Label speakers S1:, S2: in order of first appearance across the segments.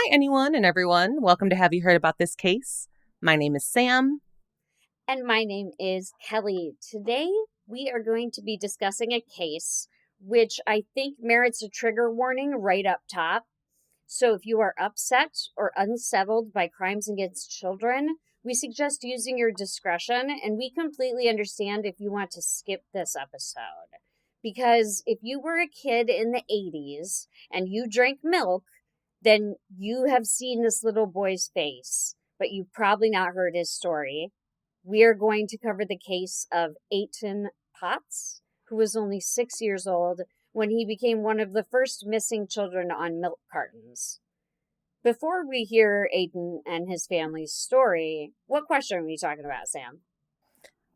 S1: anyone and everyone. Welcome to Have You Heard About This Case? My name is Sam.
S2: And my name is Kelly. Today, we are going to be discussing a case which I think merits a trigger warning right up top. So if you are upset or unsettled by crimes against children, we suggest using your discretion, and we completely understand if you want to skip this episode. Because if you were a kid in the 80s and you drank milk, then you have seen this little boy's face, but you've probably not heard his story. We are going to cover the case of Etan Patz, who was only 6 years old when he became one of the first missing children on milk cartons. Before we hear Etan and his family's story, what question are we talking about, Sam?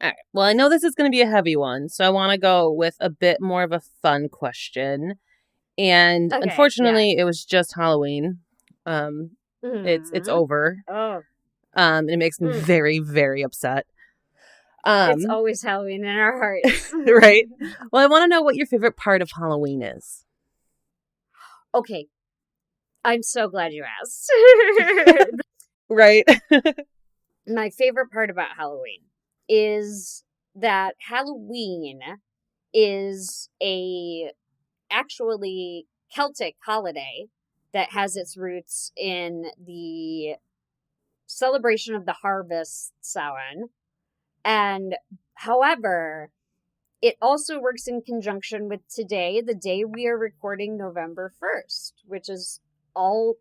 S1: All right. Well, I know this is going to be a heavy one, so I want to go with a bit more of a fun question. And unfortunately, It was just Halloween. It's over.
S2: Oh.
S1: And it makes me very, very upset.
S2: It's always Halloween in our hearts.
S1: Right? Well, I want to know what your favorite part of Halloween is.
S2: Okay. I'm so glad you asked.
S1: Right?
S2: My favorite part about Halloween is that Halloween is a actually Celtic holiday that has its roots in the celebration of the harvest Samhain. And however, it also works in conjunction with today, the day we are recording, November 1st, which is all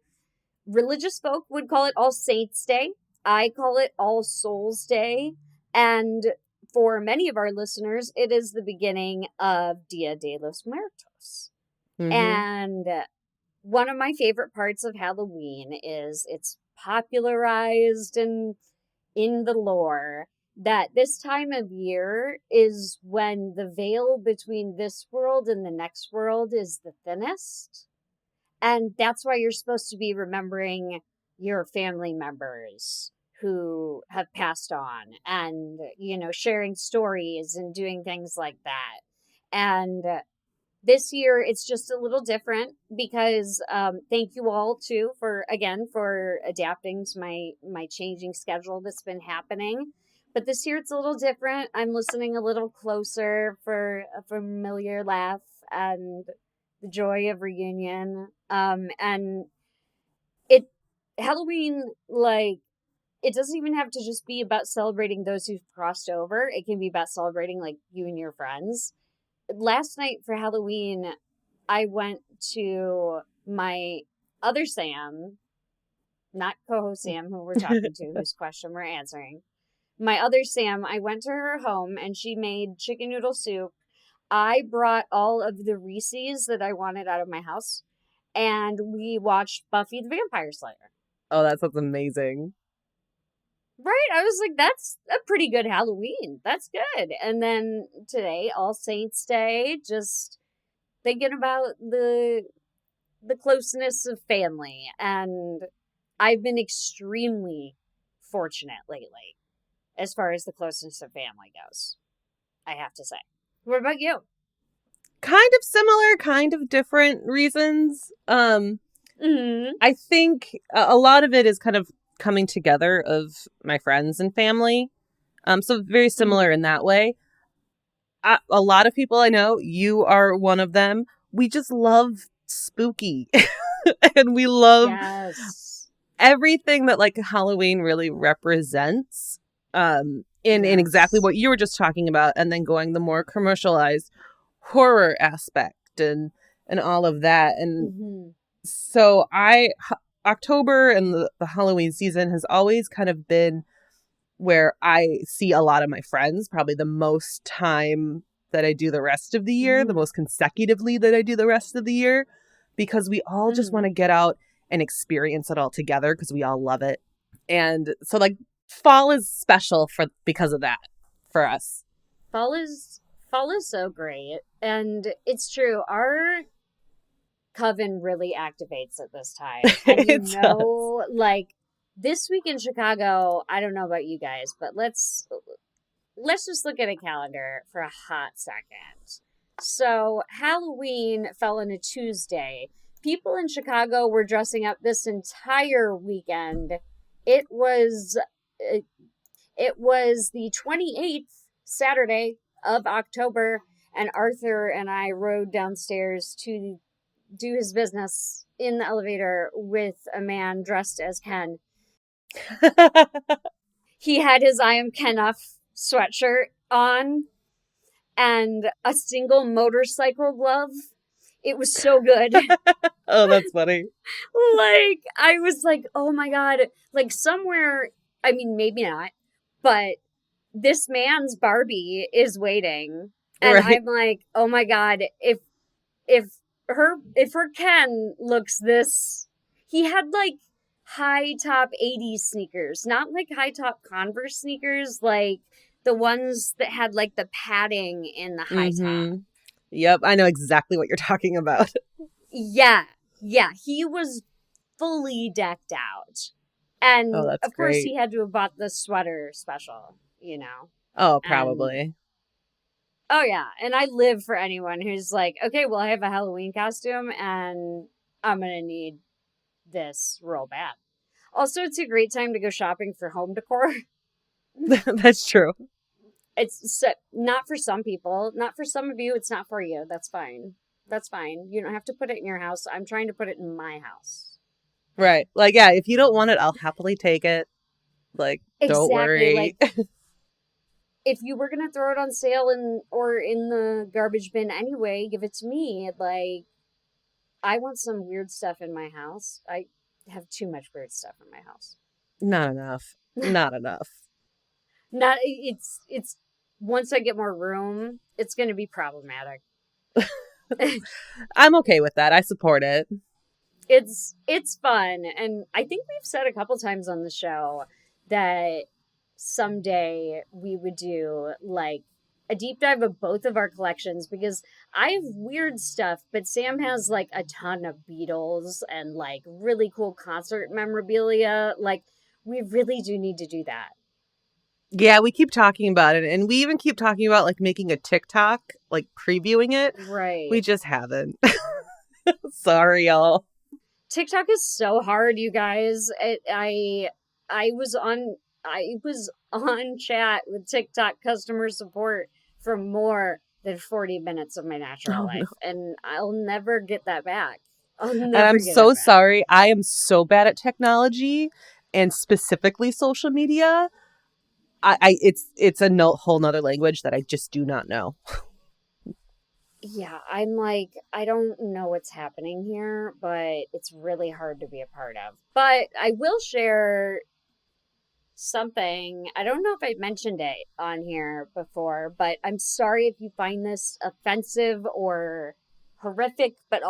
S2: religious folk would call it All Saints Day. I call it All Souls Day. And for many of our listeners, it is the beginning of Dia de los Muertos. Mm-hmm. And one of my favorite parts of Halloween is it's popularized and in the lore that this time of year is when the veil between this world and the next world is the thinnest. And that's why you're supposed to be remembering your family members who have passed on and, sharing stories and doing things like that. And this year, it's just a little different because thank you all, too, for adapting to my changing schedule that's been happening. But this year, it's a little different. I'm listening a little closer for a familiar laugh and the joy of reunion. And Halloween, it doesn't even have to just be about celebrating those who've crossed over. It can be about celebrating, you and your friends. Last night for Halloween, I went to my other Sam, not co-host Sam, who we're talking to, whose question we're answering. My other Sam, I went to her home and she made chicken noodle soup. I brought all of the Reese's that I wanted out of my house, and we watched Buffy the Vampire Slayer.
S1: Oh, that sounds amazing.
S2: Right? I was like, that's a pretty good Halloween. That's good. And then today, All Saints Day, just thinking about the closeness of family. And I've been extremely fortunate lately as far as the closeness of family goes, I have to say. What about you?
S1: Kind of similar, kind of different reasons. I think a lot of it is kind of coming together of my friends and family. So very similar in that way. A lot of people I know, you are one of them. We just love spooky. And we love everything that Halloween really represents. In exactly what you were just talking about, and then going the more commercialized horror aspect and all of that. And so October and the Halloween season has always kind of been where I see a lot of my friends, probably the most time that I do the rest of the year, the most consecutively that I do the rest of the year, because we all just want to get out and experience it all together because we all love it. And so fall is special because of that for us.
S2: Fall is so great. And it's true. Our coven really activates at this time. And this week in Chicago, I don't know about you guys, but let's just look at a calendar for a hot second. So Halloween fell on a Tuesday. people in Chicago were dressing up this entire weekend. It was the 28th Saturday of October, and Arthur and I rode downstairs to do his business in the elevator with a man dressed as Ken. He had his I Am Kenough sweatshirt on and a single motorcycle glove. It was so good.
S1: Oh, that's funny.
S2: Like, I was like, oh my God. Like, somewhere, I mean, maybe not, but this man's Barbie is waiting. And right. I'm like, oh my God, if her Ken looks this, he had like high top 80s sneakers, not like high top Converse sneakers, like the ones that had like the padding in the high top.
S1: Yep, I know exactly what you're talking about.
S2: Yeah, he was fully decked out. And of course he had to have bought the sweater special, you know.
S1: Oh, probably.
S2: Oh, yeah. And I live for anyone who's like, okay, well, I have a Halloween costume and I'm going to need this real bad. Also, it's a great time to go shopping for home decor.
S1: That's true.
S2: It's not for some people. Not for some of you. It's not for you. That's fine. That's fine. You don't have to put it in your house. I'm trying to put it in my house.
S1: Right. Like, yeah, if you don't want it, I'll happily take it. Like, don't worry.
S2: Like, if you were going to throw it on sale or in the garbage bin anyway, give it to me. Like, I want some weird stuff in my house. I have too much weird stuff in my house.
S1: Not enough. Not enough.
S2: It's once I get more room, it's going to be problematic.
S1: I'm okay with that. I support it.
S2: It's fun. And I think we've said a couple times on the show that someday we would do like a deep dive of both of our collections, because I have weird stuff, but Sam has like a ton of Beatles and like really cool concert memorabilia. Like, we really do need to do that.
S1: Yeah, we keep talking about it, and we even keep talking about like making a TikTok, like previewing it.
S2: Right.
S1: We just haven't. Sorry, y'all.
S2: TikTok is so hard, you guys. I was on chat with TikTok customer support for more than 40 minutes of my natural life, and I'll never get that back.
S1: And I'm so sorry. I am so bad at technology, and specifically social media. It's a whole nother language that I just do not know.
S2: Yeah, I'm like, I don't know what's happening here, but it's really hard to be a part of. But I will share something. I don't know if I mentioned it on here before, but I'm sorry if you find this offensive or horrific, but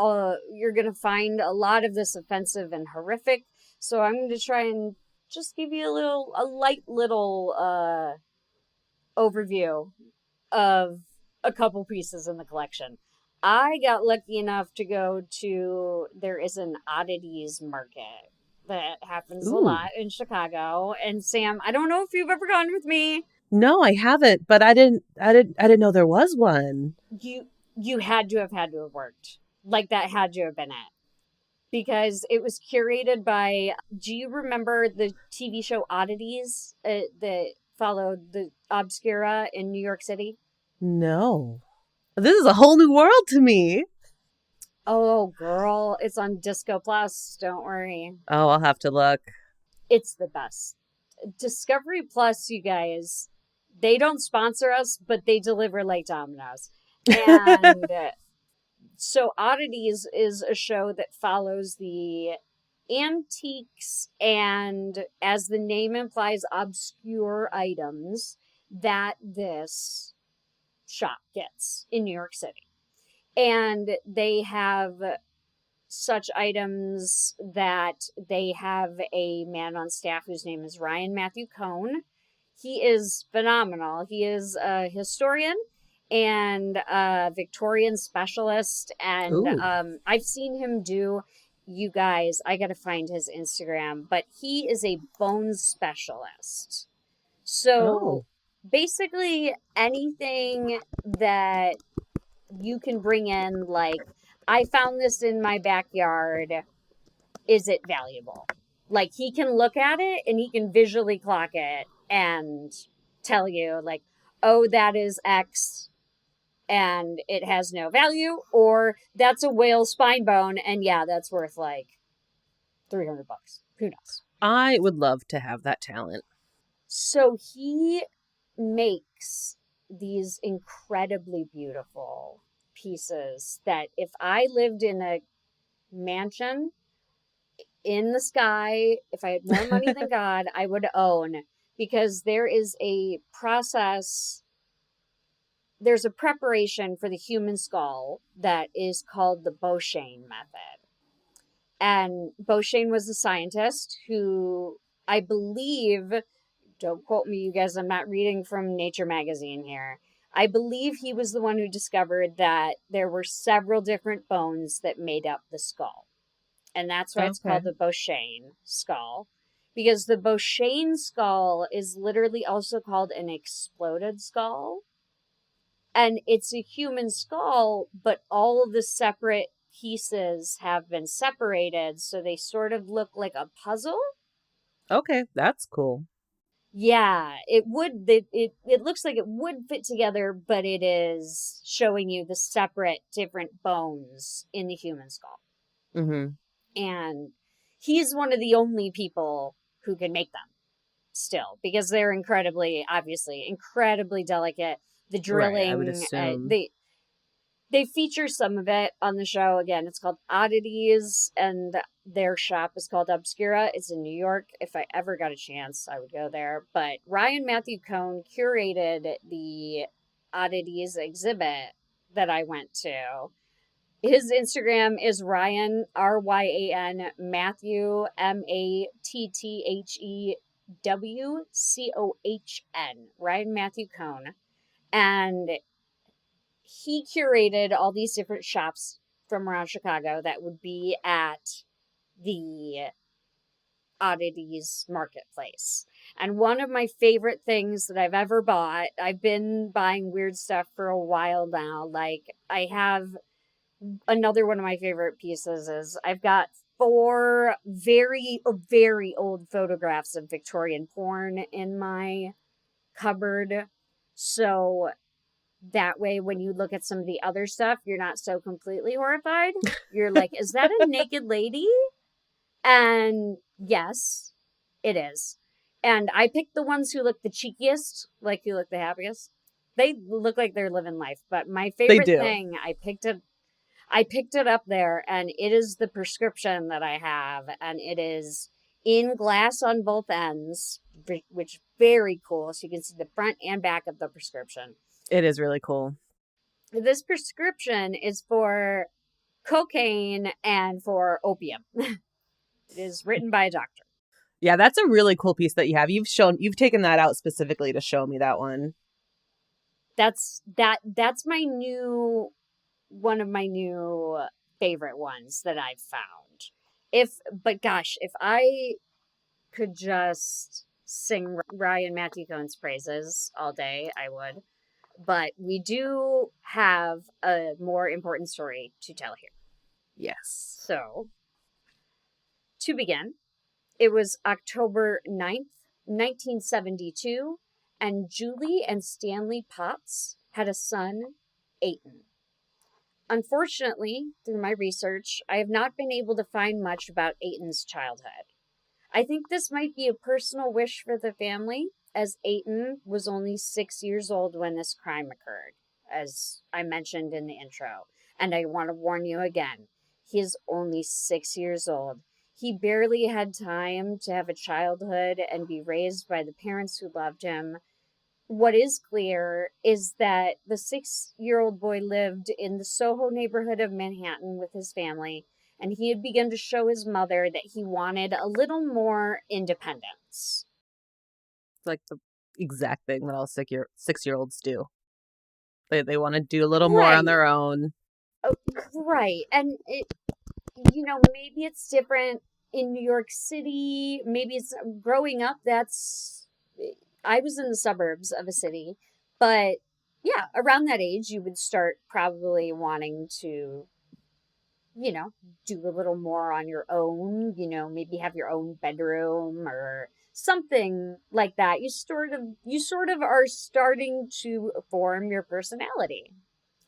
S2: you're going to find a lot of this offensive and horrific. So I'm going to try and just give you a light little overview of a couple pieces in the collection. I got lucky enough to go to, there is an oddities market that happens a lot in Chicago. And Sam, I don't know if you've ever gone with me.
S1: No, I haven't, but I didn't know there was one.
S2: You had to have worked. Like, that had to have been it. Because it was curated by, do you remember the TV show Oddities that followed the Obscura in New York City?
S1: No. This is a whole new world to me.
S2: Oh, girl. It's on Disco Plus. Don't worry.
S1: Oh, I'll have to look.
S2: It's the best. Discovery Plus, you guys, they don't sponsor us, but they deliver like Domino's. And so Oddities is a show that follows the antiques and, as the name implies, obscure items that this shop gets in New York City. And they have such items that they have a man on staff whose name is Ryan Matthew Cohn. He is phenomenal. He is a historian and a Victorian specialist. And I've seen him do, you guys, I got to find his Instagram, but he is a bone specialist. So basically anything that you can bring in, like I found this in my backyard. Is it valuable? Like, he can look at it and he can visually clock it and tell you, like, oh, that is X and it has no value, or that's a whale spine bone and yeah, that's worth like $300. Who knows?
S1: I would love to have that talent.
S2: So he makes these incredibly beautiful pieces that if I lived in a mansion in the sky, if I had more money than God, I would own, because there is a process, there's a preparation for the human skull that is called the Beauchene method. And Beauchene was a scientist who, I believe, don't quote me, you guys, I'm not reading from Nature magazine here. I believe he was the one who discovered that there were several different bones that made up the skull. And that's why it's called the Beauchene skull. Because the Beauchene skull is literally also called an exploded skull. And it's a human skull, but all of the separate pieces have been separated, so they sort of look like a puzzle.
S1: Okay, that's cool.
S2: Yeah, it looks like it would fit together, but it is showing you the separate different bones in the human skull.
S1: Mm-hmm.
S2: And he's one of the only people who can make them still, because they're obviously incredibly delicate. The drilling,
S1: Right, I would assume.
S2: they feature some of it on the show. Again, it's called Oddities, and their shop is called Obscura. It's in New York. If I ever got a chance, I would go there. But Ryan Matthew Cohn curated the Oddities exhibit that I went to. His Instagram is Ryan, Ryan, Matthew, MatthewWcohn, Ryan Matthew Cohn. And he curated all these different shops from around Chicago that would be at the Oddities Marketplace. And one of my favorite things that I've ever bought, I've been buying weird stuff for a while now. Like, I have another one of my favorite pieces is I've got 4 very, very old photographs of Victorian porn in my cupboard. So that way, when you look at some of the other stuff, you're not so completely horrified. You're like, is that a naked lady? And yes, it is. And I picked the ones who look the cheekiest, like who look the happiest. They look like they're living life. But my favorite thing, I picked it up there, and it is the prescription that I have, and it is in glass on both ends, which is very cool. So you can see the front and back of the prescription.
S1: It is really cool.
S2: This prescription is for cocaine and for opium. It is written by a doctor.
S1: Yeah, that's a really cool piece that you have. You've taken that out specifically to show me that one.
S2: That's my new one of my new favorite ones that I've found. But gosh, if I could just sing Ryan Matthew Cohn's praises all day, I would. But we do have a more important story to tell here.
S1: Yes.
S2: So, to begin, it was October 9th, 1972, and Julie and Stanley Patz had a son, Etan. Unfortunately, through my research, I have not been able to find much about Etan's childhood. I think this might be a personal wish for the family, as Etan was only 6 years old when this crime occurred, as I mentioned in the intro. And I want to warn you again, he is only 6 years old. He barely had time to have a childhood and be raised by the parents who loved him. What is clear is that the 6-year-old boy lived in the Soho neighborhood of Manhattan with his family, and he had begun to show his mother that he wanted a little more independence.
S1: It's like the exact thing that all 6-year-olds do. They want to do a little more on their own.
S2: Oh, right. And maybe it's different in New York City. Maybe it's growing up. I was in the suburbs of a city, but yeah, around that age, you would start probably wanting to do a little more on your own, maybe have your own bedroom or something like that. You sort of are starting to form your personality.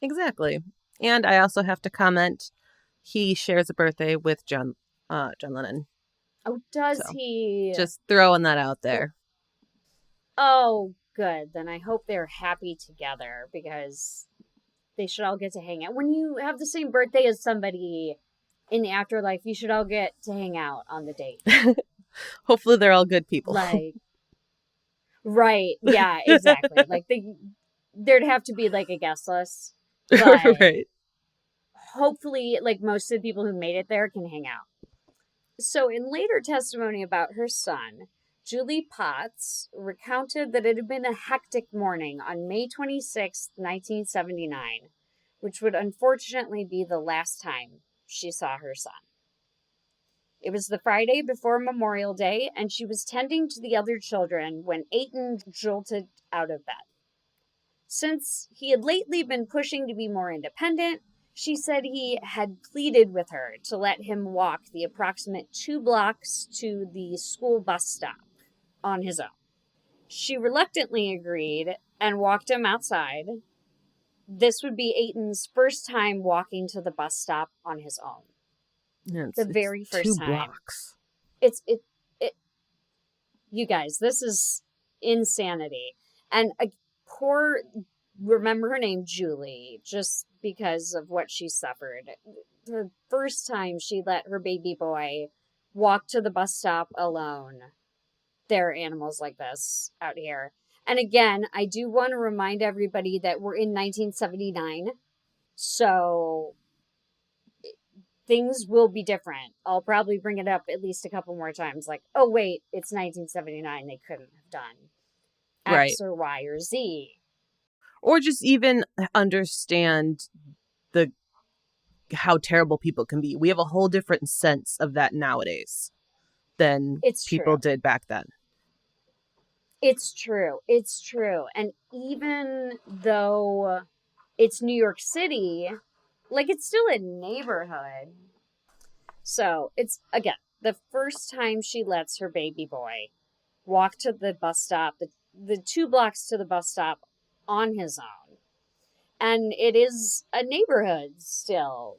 S1: Exactly. And I also have to comment, he shares a birthday with John Lennon.
S2: Oh, does
S1: So
S2: he?
S1: just throwing that out there.
S2: Oh, good. Then I hope they're happy together because they should all get to hang out. When you have the same birthday as somebody in the afterlife, you should all get to hang out on the date.
S1: Hopefully they're all good people.
S2: Like, right. Yeah, exactly. Like, there'd have to be like a guest list. But
S1: Right.
S2: hopefully, like, most of the people who made it there can hang out. So, in later testimony about her son, Julie Potts recounted that it had been a hectic morning on May 26th, 1979, which would unfortunately be the last time she saw her son. It was the Friday before Memorial Day, and she was tending to the other children when Etan jolted out of bed. Since he had lately been pushing to be more independent, she said he had pleaded with her to let him walk the approximate 2 blocks to the school bus stop on his own. She reluctantly agreed and walked him outside. This would be Etan's first time walking to the bus stop on his own.
S1: Yeah,
S2: The
S1: it's
S2: very first
S1: 2
S2: time.
S1: blocks.
S2: It you guys, this is insanity. And a poor, remember her name, Julie, just because of what she suffered. The first time she let her baby boy walk to the bus stop alone. There are animals like this out here. And again, I do want to remind everybody that we're in 1979. So things will be different. I'll probably bring it up at least a couple more times. Like, oh, wait, it's 1979. They couldn't have done
S1: Right.
S2: X or Y or Z.
S1: Or just even understand the how terrible people can be. We have a whole different sense of that nowadays than people did back then.
S2: It's true. It's true. And even though it's New York City, like, it's still a neighborhood. So it's, again, the first time she lets her baby boy walk to the bus stop, the 2 blocks to the bus stop on his own. And it is a neighborhood still,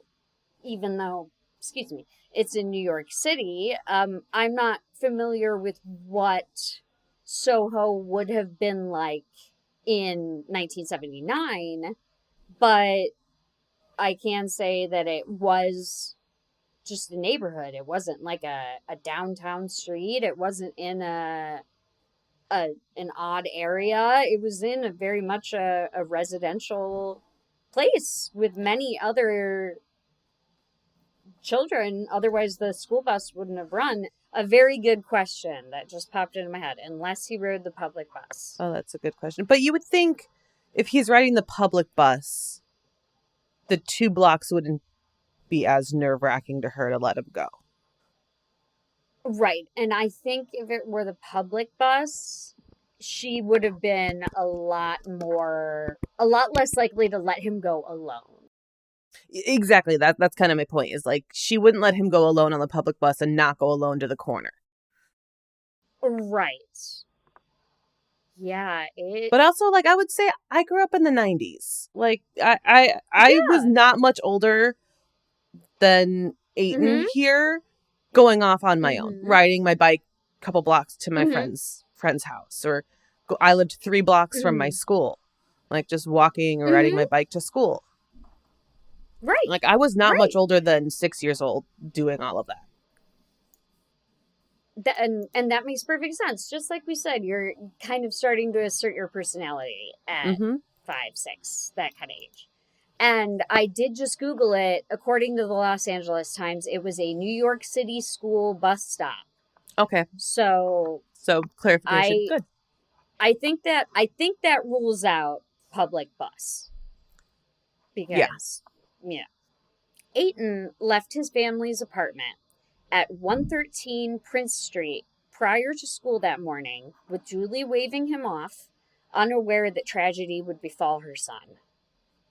S2: even though, excuse me, it's in New York City. I'm not familiar with what Soho would have been like in 1979, but I can say that it was just a neighborhood. It wasn't like a downtown street. It wasn't in an odd area. It was in a very much a residential place with many other children. Otherwise, the school bus wouldn't have run. A very good question that just popped into my head. Unless he rode the public bus.
S1: Oh, that's a good question. But you would think if he's riding the public bus, the 2 blocks wouldn't be as nerve-wracking to her to let him go.
S2: Right. And I think if it were the public bus, she would have been a lot less likely to let him go alone.
S1: Exactly. That's kind of my point, is like she wouldn't let him go alone on the public bus and not go alone to the corner.
S2: Right. Yeah.
S1: But also, like, I would say I grew up in the 90s. Like, I was not much older than Etan here, going off on my own, riding my bike a couple blocks to my friend's house, or I lived 3 blocks from my school, like just walking or riding my bike to school.
S2: Right.
S1: Like, I was not much older than 6 years old doing all of that.
S2: And that makes perfect sense. Just like we said, you're kind of starting to assert your personality at 5, 6, that kind of age. And I did just Google it. According to the Los Angeles Times, it was a New York City school bus stop.
S1: Okay.
S2: So
S1: clarification. Good.
S2: I think that rules out public bus. Because, Etan left his family's apartment at 113 Prince Street prior to school that morning, with Julie waving him off, unaware that tragedy would befall her son.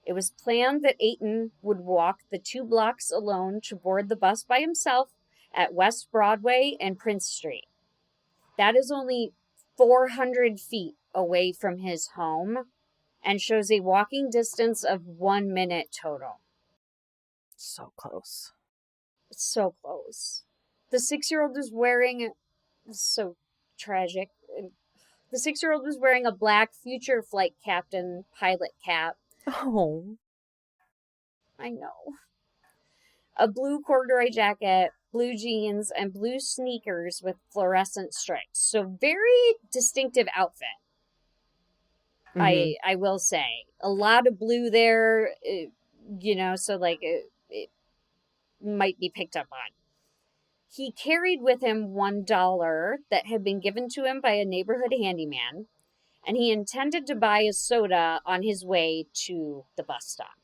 S2: It was planned that Etan would walk the 2 blocks alone to board the bus by himself at West Broadway and Prince Street. That is only 400 feet away from his home and shows a walking distance of 1 minute total.
S1: So close.
S2: So close. The 6-year-old was wearing, so tragic. The 6-year-old was wearing a black future flight captain pilot cap.
S1: Oh.
S2: I know. A blue corduroy jacket, blue jeans, and blue sneakers with fluorescent stripes. So very distinctive outfit. I will say. A lot of blue there, so like it might be picked up on. He carried with him $1 that had been given to him by a neighborhood handyman, and he intended to buy a soda on his way to the bus stop.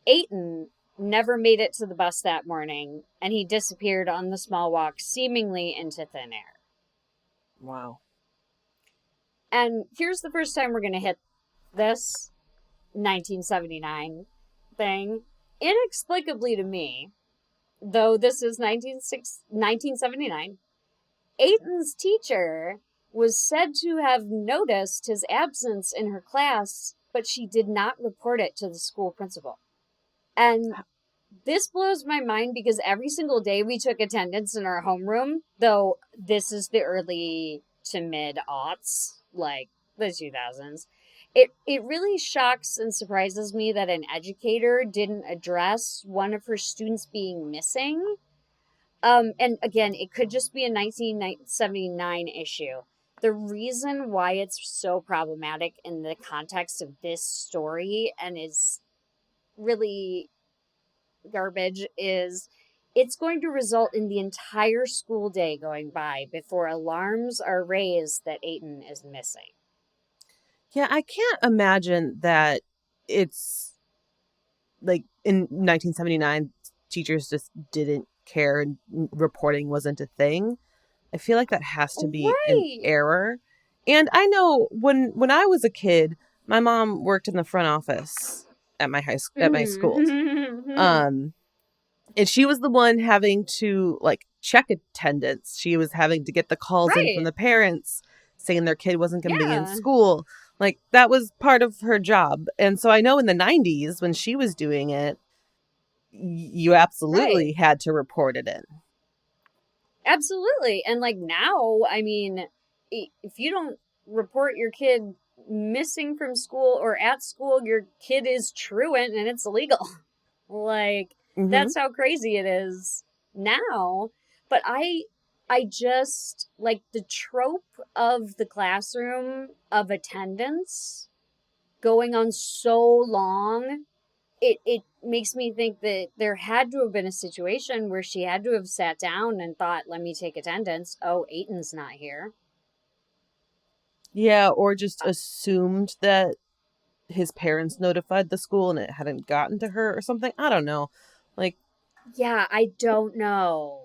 S2: Etan never made it to the bus that morning, and he disappeared on the small walk, seemingly into thin air.
S1: Wow.
S2: And here's the first time we're going to hit this 1979 thing. Inexplicably to me, though this is 1979, Etan's teacher was said to have noticed his absence in her class, but she did not report it to the school principal. And this blows my mind because every single day we took attendance in our homeroom, though this is the early to mid-aughts, like the 2000s. It really shocks and surprises me that an educator didn't address one of her students being missing. And again, it could just be a 1979 issue. The reason why it's so problematic in the context of this story and is really garbage is it's going to result in the entire school day going by before alarms are raised that Etan is missing.
S1: Yeah, I can't imagine that it's like in 1979, teachers just didn't care and reporting wasn't a thing. I feel like that has to be an error. And I know when I was a kid, my mom worked in the front office at my at my school. And she was the one having to like check attendance. She was having to get the calls in from the parents saying their kid wasn't going to be in school. Like that was part of her job. And so I know in the 90s when she was doing it, you absolutely had to report it in.
S2: Absolutely. And like now, I mean, if you don't report your kid missing from school or at school, your kid is truant and it's illegal. Like, that's how crazy it is now. But I just, like, the trope of the classroom of attendance going on so long, it makes me think that there had to have been a situation where she had to have sat down and thought, let me take attendance. Oh, Etan's not here.
S1: Yeah, or just assumed that his parents notified the school and it hadn't gotten to her or something. I don't know. Like,
S2: yeah, I don't know.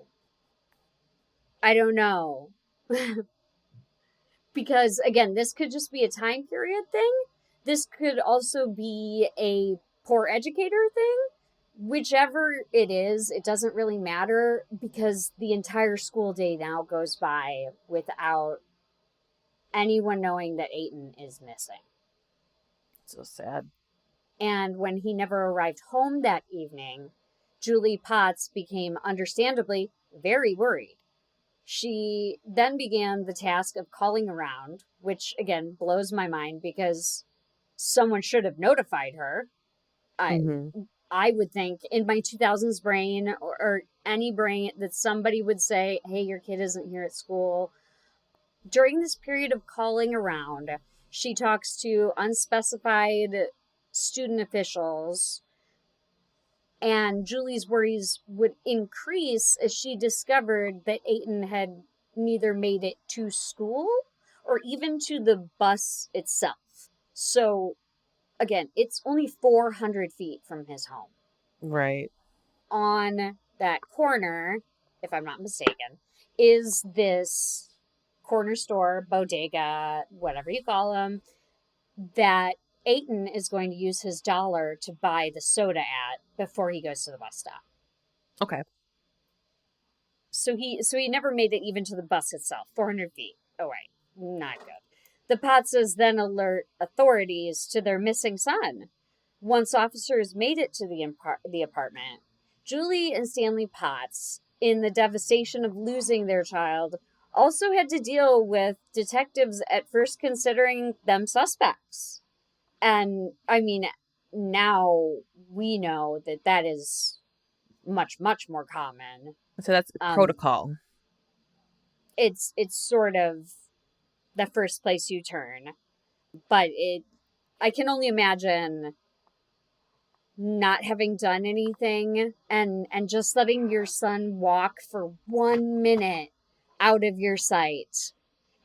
S2: Because again, this could just be a time period thing. This could also be a poor educator thing. Whichever it is, it doesn't really matter because the entire school day now goes by without anyone knowing that Etan is missing.
S1: So sad.
S2: And when he never arrived home that evening, Julie Patz became understandably very worried. She then began the task of calling around, which again blows my mind because someone should have notified her. I would think in my 2000s brain or any brain that somebody would say, hey, your kid isn't here at school. During this period of calling around, she talks to unspecified student officials, and Julie's worries would increase as she discovered that Etan had neither made it to school or even to the bus itself. So, again, it's only 400 feet from his home.
S1: Right.
S2: On that corner, if I'm not mistaken, is this corner store, bodega, whatever you call them, that Etan is going to use his dollar to buy the soda at before he goes to the bus stop.
S1: Okay.
S2: So he never made it even to the bus itself, 400 feet away. Not good. The Patzes then alert authorities to their missing son. Once officers made it to the apartment, Julie and Stanley Patz, in the devastation of losing their child, also had to deal with detectives at first considering them suspects. And, I mean, now we know that is much, much more common.
S1: So that's protocol.
S2: It's sort of the first place you turn. But I can only imagine not having done anything and just letting your son walk for 1 minute out of your sight.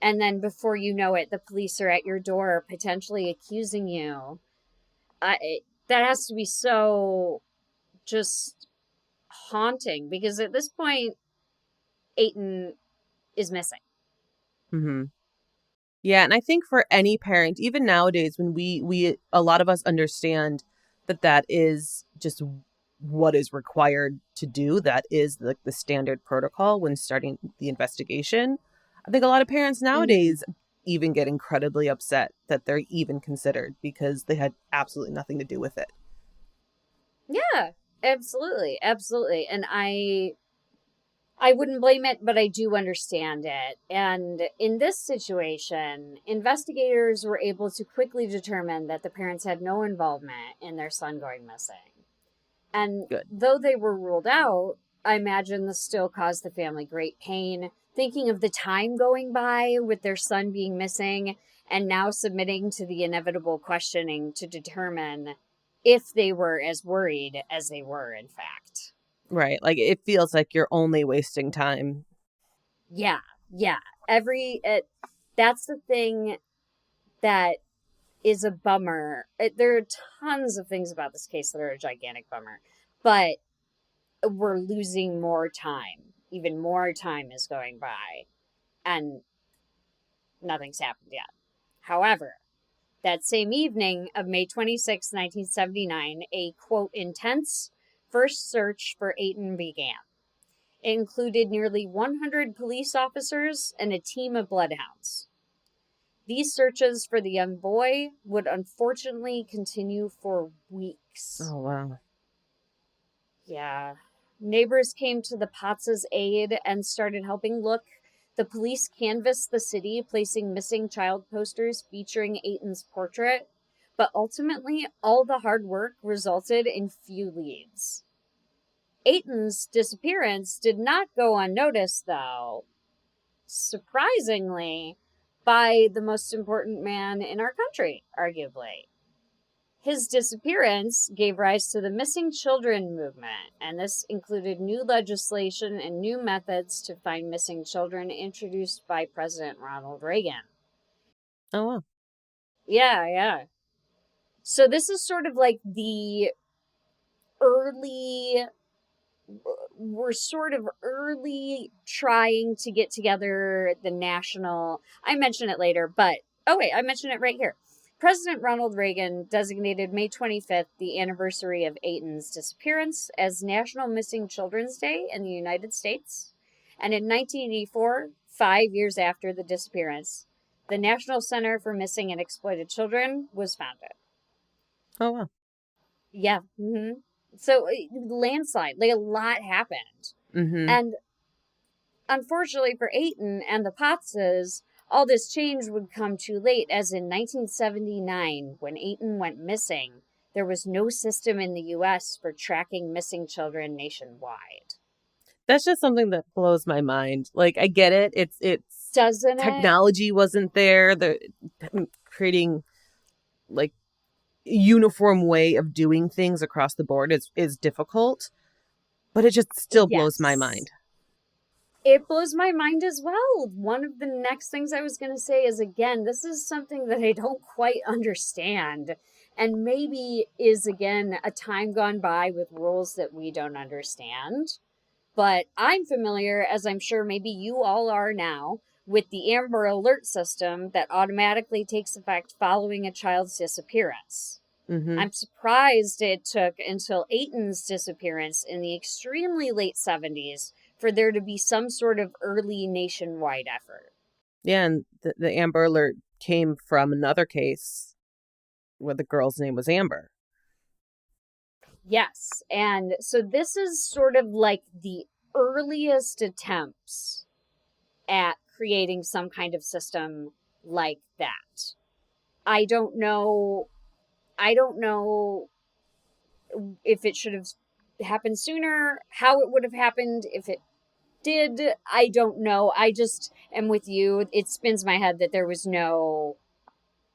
S2: And then before you know it, the police are at your door potentially accusing you. That has to be so just haunting, because at this point, Etan is missing.
S1: Mm-hmm. Yeah, and I think for any parent, even nowadays, when we a lot of us understand that is just what is required to do, that is like the standard protocol when starting the investigation. I think a lot of parents nowadays even get incredibly upset that they're even considered because they had absolutely nothing to do with it.
S2: Yeah, absolutely. Absolutely. And I wouldn't blame it, but I do understand it. And in this situation, investigators were able to quickly determine that the parents had no involvement in their son going missing. And
S1: Good.
S2: Though they were ruled out, I imagine this still caused the family great pain, thinking of the time going by with their son being missing and now submitting to the inevitable questioning to determine if they were as worried as they were, in fact.
S1: Right. Like it feels like you're only wasting time.
S2: Yeah. That's the thing that is a bummer. There are tons of things about this case that are a gigantic bummer, but we're losing more time. Even more time is going by, and nothing's happened yet. However, that same evening of May 26, 1979, a quote intense first search for Etan began. It included nearly 100 police officers and a team of bloodhounds. These searches for the young boy would unfortunately continue for weeks.
S1: Oh, wow.
S2: Yeah. Neighbors came to the Patz's aid and started helping look. The police canvassed the city, placing missing child posters featuring Etan's portrait. But ultimately, all the hard work resulted in few leads. Etan's disappearance did not go unnoticed, though. Surprisingly, by the most important man in our country, arguably. His disappearance gave rise to the missing children movement, and this included new legislation and new methods to find missing children introduced by President Ronald Reagan.
S1: Oh, wow.
S2: Yeah. So this is sort of like the we're sort of early trying to get together the national, I mention it later, but, I mention it right here. President Ronald Reagan designated May 25th, the anniversary of Etan's disappearance, as National Missing Children's Day in the United States. And in 1984, 5 years after the disappearance, the National Center for Missing and Exploited Children was founded.
S1: Oh, wow.
S2: Yeah. Mm-hmm. So, landslide, like a lot happened.
S1: Mm-hmm.
S2: And unfortunately for Etan and the Patzes, all this change would come too late, as in 1979, when Etan went missing, there was no system in the U.S. for tracking missing children nationwide.
S1: That's just something that blows my mind. Like, I get it. It's
S2: Doesn't it?
S1: Technology wasn't there. The creating like uniform way of doing things across the board is difficult, but it just still blows my mind.
S2: It blows my mind as well. One of the next things I was going to say is, again, this is something that I don't quite understand, and maybe is, again, a time gone by with rules that we don't understand. But I'm familiar, as I'm sure maybe you all are now, with the Amber Alert system that automatically takes effect following a child's disappearance.
S1: Mm-hmm.
S2: I'm surprised it took until Etan's disappearance in the extremely late 70s for there to be some sort of early nationwide effort.
S1: Yeah, and the Amber Alert came from another case where the girl's name was Amber.
S2: Yes, and so this is sort of like the earliest attempts at creating some kind of system like that. I don't know if it should have happened sooner, how it would have happened if it did. I don't know. I just am with you. It spins my head that there was no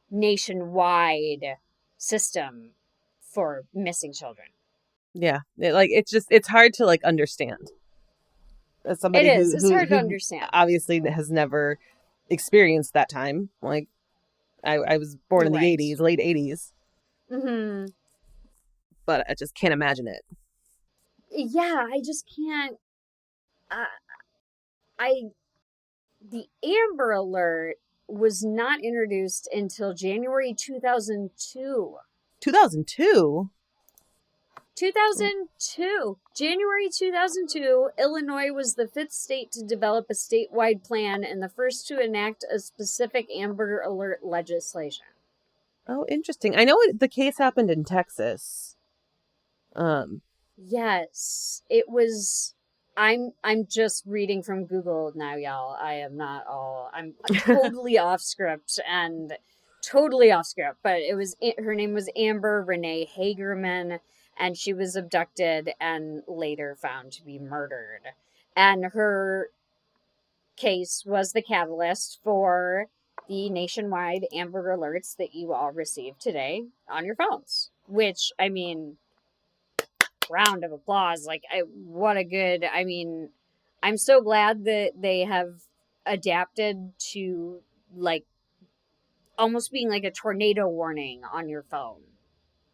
S2: nationwide system for missing children.
S1: Yeah, it's hard to like understand. As somebody
S2: It is. It's hard to understand.
S1: Obviously has never experienced that time. Like I was born in the 80s, late 80s.
S2: Mm-hmm.
S1: But I just can't imagine it.
S2: Yeah, I just can't. The Amber Alert was not introduced until January 2002.
S1: 2002?
S2: 2002. January 2002, Illinois was the fifth state to develop a statewide plan and the first to enact a specific Amber Alert legislation.
S1: Oh, interesting. I know the case happened in Texas.
S2: Yes, it was. I'm just reading from Google now, y'all. I am not all. I'm totally off script and totally off script. But her name was Amber Renee Hagerman, and she was abducted and later found to be murdered. And her case was the catalyst for the nationwide Amber Alerts that you all received today on your phones. Which, I mean, round of applause. What a good, I'm so glad that they have adapted to almost being like a tornado warning on your phone,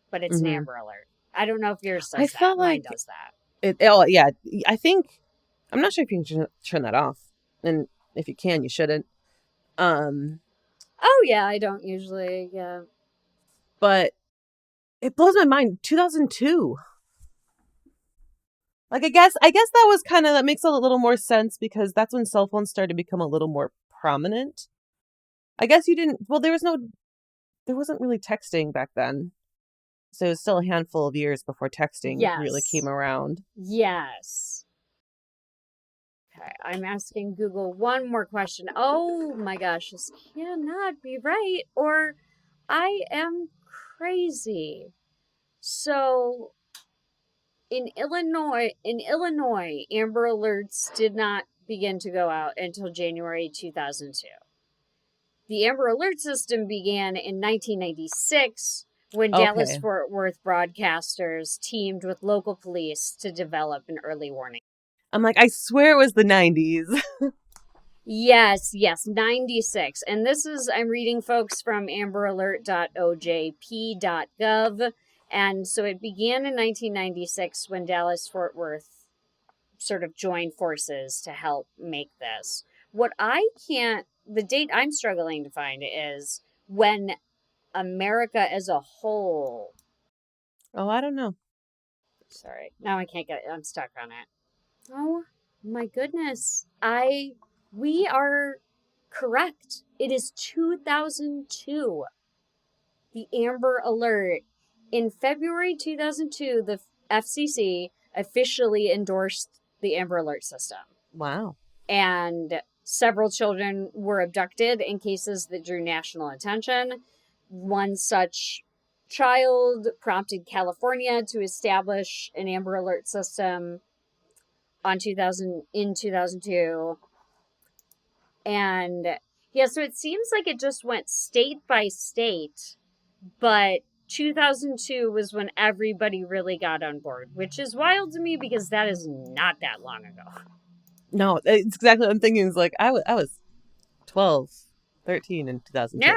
S2: but it's an Amber Alert. I don't know if yours does that. Mine does that.
S1: Yeah. I think, I'm not sure if you can turn that off, and if you can, you shouldn't.
S2: Oh yeah, I don't usually. Yeah,
S1: but it blows my mind. 2002. Like, I guess that was that makes a little more sense because that's when cell phones started to become a little more prominent. I guess there wasn't really texting back then. So it was still a handful of years before texting really came around.
S2: Yes. Okay, I'm asking Google one more question. Oh my gosh, this cannot be right, or I am crazy. So in Illinois, Amber Alerts did not begin to go out until January 2002. The Amber Alert system began in 1996 when Dallas-Fort Worth broadcasters teamed with local police to develop an early warning.
S1: I'm like, I swear it was the 90s.
S2: Yes, 96. And I'm reading, folks, from amberalert.ojp.gov. And so it began in 1996 when Dallas-Fort Worth sort of joined forces to help make this. The date I'm struggling to find is when America as a whole.
S1: Oh, I don't know.
S2: Sorry. Now I can't get it. I'm stuck on it. Oh my goodness. We are correct. It is 2002. The Amber Alert. In February 2002, the FCC officially endorsed the Amber Alert system.
S1: Wow.
S2: And several children were abducted in cases that drew national attention. One such child prompted California to establish an Amber Alert system in 2002. And yeah, so it seems like it just went state by state, but 2002 was when everybody really got on board, which is wild to me because that is not that long ago.
S1: No, it's exactly what I'm thinking. It's like I was 12, 13 in 2002.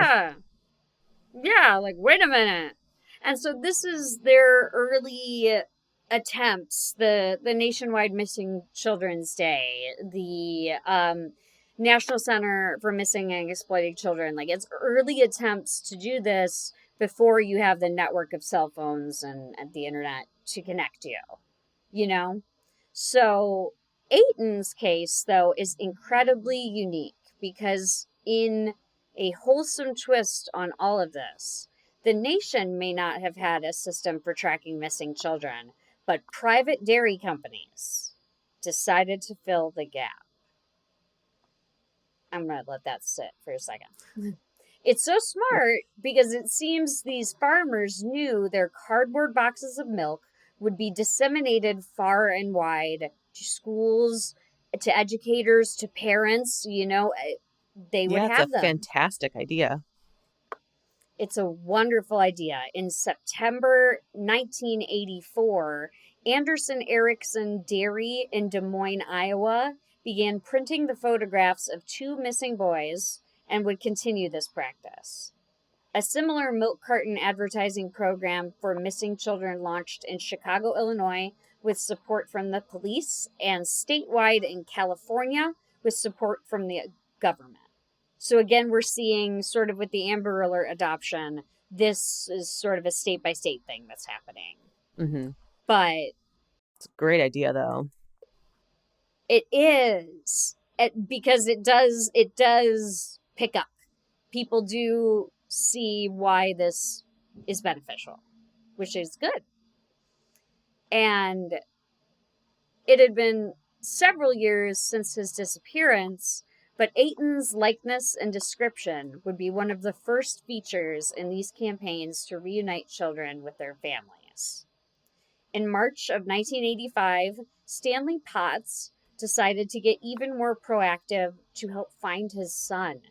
S2: Yeah, like, wait a minute. And so this is their early attempts, the Nationwide Missing Children's Day, the National Center for Missing and Exploited Children. Like, it's early attempts to do this before you have the network of cell phones and the internet to connect you, you know? So Etan's case, though, is incredibly unique because in a wholesome twist on all of this, the nation may not have had a system for tracking missing children, but private dairy companies decided to fill the gap. I'm going to let that sit for a second. It's so smart because it seems these farmers knew their cardboard boxes of milk would be disseminated far and wide to schools, to educators, to parents, they would have them.
S1: It's a fantastic idea.
S2: It's a wonderful idea. In September 1984, Anderson Erickson Dairy in Des Moines, Iowa, began printing the photographs of 2 missing boys and would continue this practice. A similar Milk Carton advertising program for missing children launched in Chicago, Illinois, with support from the police, and statewide in California with support from the government. So again, we're seeing sort of with the Amber Alert adoption, this is sort of a state-by-state thing that's happening.
S1: Mm-hmm.
S2: But
S1: it's a great idea, though.
S2: It is, because it does pick up. People do see why this is beneficial, which is good. And it had been several years since his disappearance, but Etan's likeness and description would be one of the first features in these campaigns to reunite children with their families. In March of 1985, Stanley Patz decided to get even more proactive to help find his son.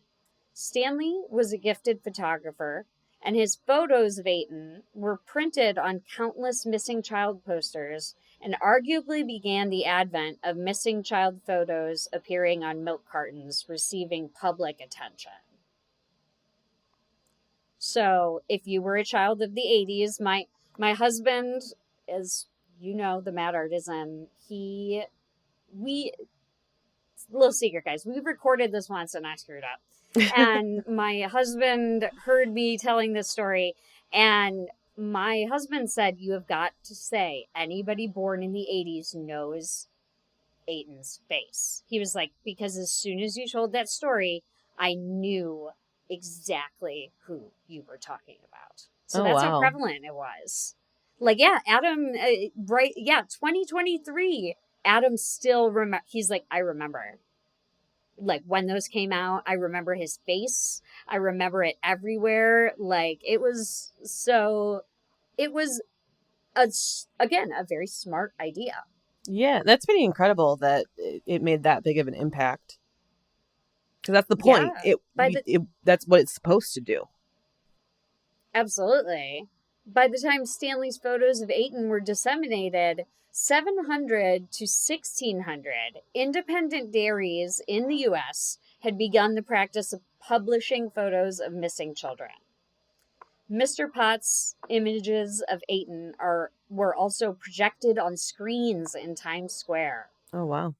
S2: Stanley was a gifted photographer, and his photos of Etan were printed on countless missing child posters and arguably began the advent of missing child photos appearing on milk cartons, receiving public attention. So, if you were a child of the 80s, my husband, as you know, the Mad Artisan, little secret, guys, we recorded this once and I screwed up. And my husband heard me telling this story, and my husband said, you have got to say anybody born in the 80s knows Etan's face. He was like, because as soon as you told that story, I knew exactly who you were talking about. So that's how prevalent it was. Like, yeah, Adam, 2023, Adam still remember. He's like, I remember. Like, when those came out, I remember his face. I remember it everywhere. Like, it was again, a very smart idea.
S1: Yeah, that's pretty incredible that it made that big of an impact. Because that's the point. Yeah, that's what it's supposed to do.
S2: Absolutely. By the time Stanley's photos of Etan were disseminated, 700 to 1,600 independent dairies in the U.S. had begun the practice of publishing photos of missing children. Mr. Potts' images of Etan were also projected on screens in Times Square.
S1: Oh, wow.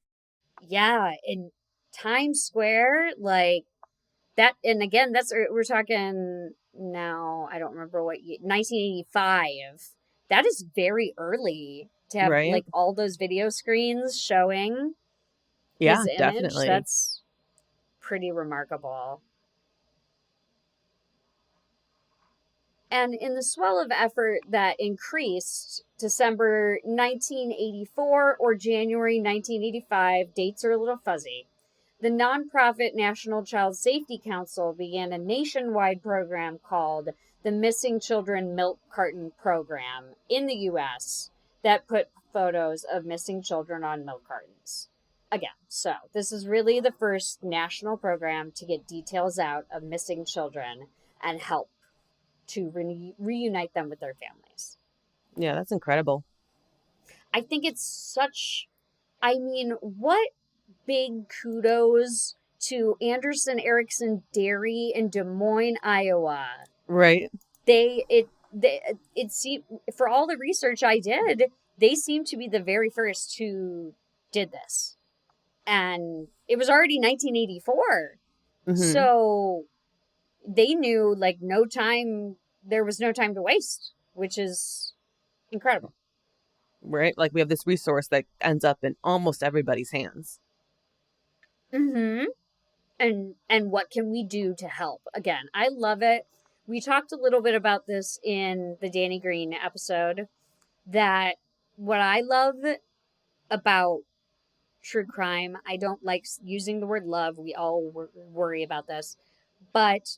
S2: Yeah, in Times Square, like that, and again, we're talking now, I don't remember what year, 1985. That is very early to have like all those video screens showing his image. Definitely. That's pretty remarkable. And in the swell of effort that increased, December 1984 or January 1985, dates are a little fuzzy, the nonprofit National Child Safety Council began a nationwide program called the Missing Children Milk Carton Program in the U.S. that put photos of missing children on milk cartons. Again, so this is really the first national program to get details out of missing children and help to reunite them with their families.
S1: Yeah, that's incredible.
S2: I think it's what big kudos to Anderson Erickson Dairy in Des Moines, Iowa.
S1: Right.
S2: It seemed, for all the research I did, they seem to be the very first who did this. And it was already 1984. So they knew like there was no time to waste, which is incredible.
S1: Right? Like we have this resource that ends up in almost everybody's hands.
S2: Mm-hmm. And what can we do to help? Again, I love it. We talked a little bit about this in the Danny Green episode, that what I love about true crime, I don't like using the word love. We all worry about this. But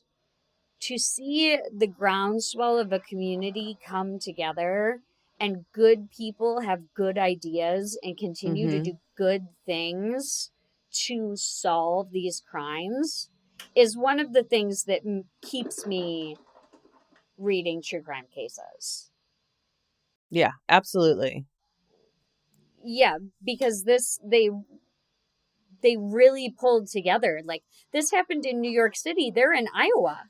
S2: to see the groundswell of a community come together and good people have good ideas and continue to do good things to solve these crimes is one of the things that keeps me reading true crime cases.
S1: Yeah, absolutely.
S2: Yeah, because they really pulled together. Like, this happened in New York City. They're in Iowa.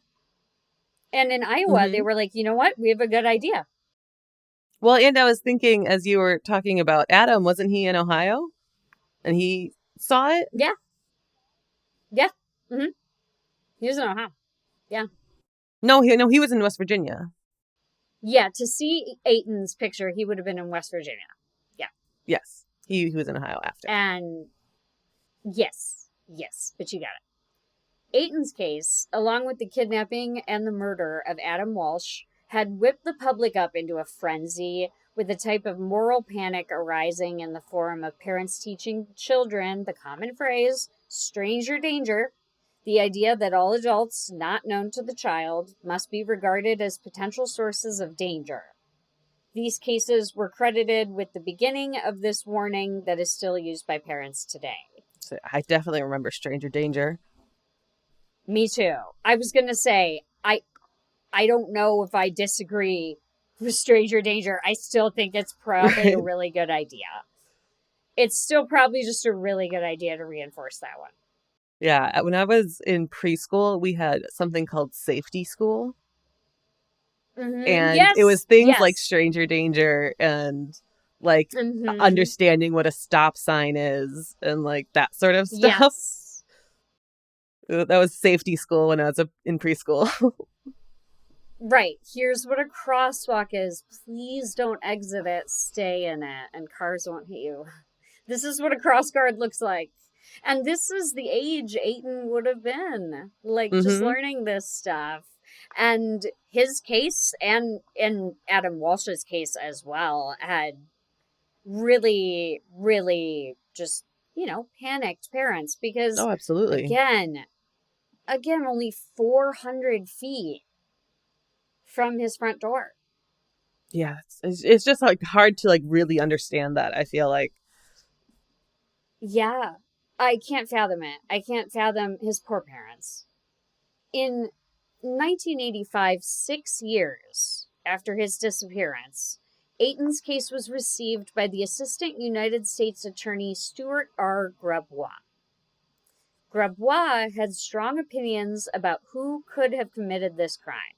S2: And in Iowa, they were like, you know what? We have a good idea.
S1: Well, and I was thinking as you were talking about Adam, wasn't he in Ohio? And he saw it?
S2: Yeah. Yeah. Mm-hmm. He was in Ohio. Yeah.
S1: No, he was in West Virginia.
S2: Yeah, to see Etan's picture, he would have been in West Virginia. Yeah.
S1: Yes. He was in Ohio after.
S2: And yes, but you got it. Etan's case, along with the kidnapping and the murder of Adam Walsh, had whipped the public up into a frenzy, with a type of moral panic arising in the form of parents teaching children the common phrase, stranger danger, the idea that all adults not known to the child must be regarded as potential sources of danger. These cases were credited with the beginning of this warning that is still used by parents today.
S1: So I definitely remember Stranger Danger.
S2: Me too. I was going to say, I don't know if I disagree with Stranger Danger. I still think it's probably a really good idea. It's still probably just a really good idea to reinforce that one.
S1: Yeah, when I was in preschool, we had something called safety school. And it was things like Stranger Danger and like understanding what a stop sign is and like that sort of stuff. Yes. That was safety school when I was in preschool.
S2: Right. Here's what a crosswalk is. Please don't exit it. Stay in it, and cars won't hit you. This is what a crossguard looks like. And this is the age Etan would have been. Like, just learning this stuff. And his case, and Adam Walsh's case as well, had really, really just, panicked parents. Because,
S1: oh, absolutely.
S2: Again, only 400 feet from his front door.
S1: Yeah, it's just like hard to like really understand that, I feel like.
S2: Yeah, I can't fathom it. I can't fathom his poor parents. In 1985, 6 years after his disappearance, Etan's case was received by the Assistant United States Attorney Stuart R. Grabois. Grabois had strong opinions about who could have committed this crime,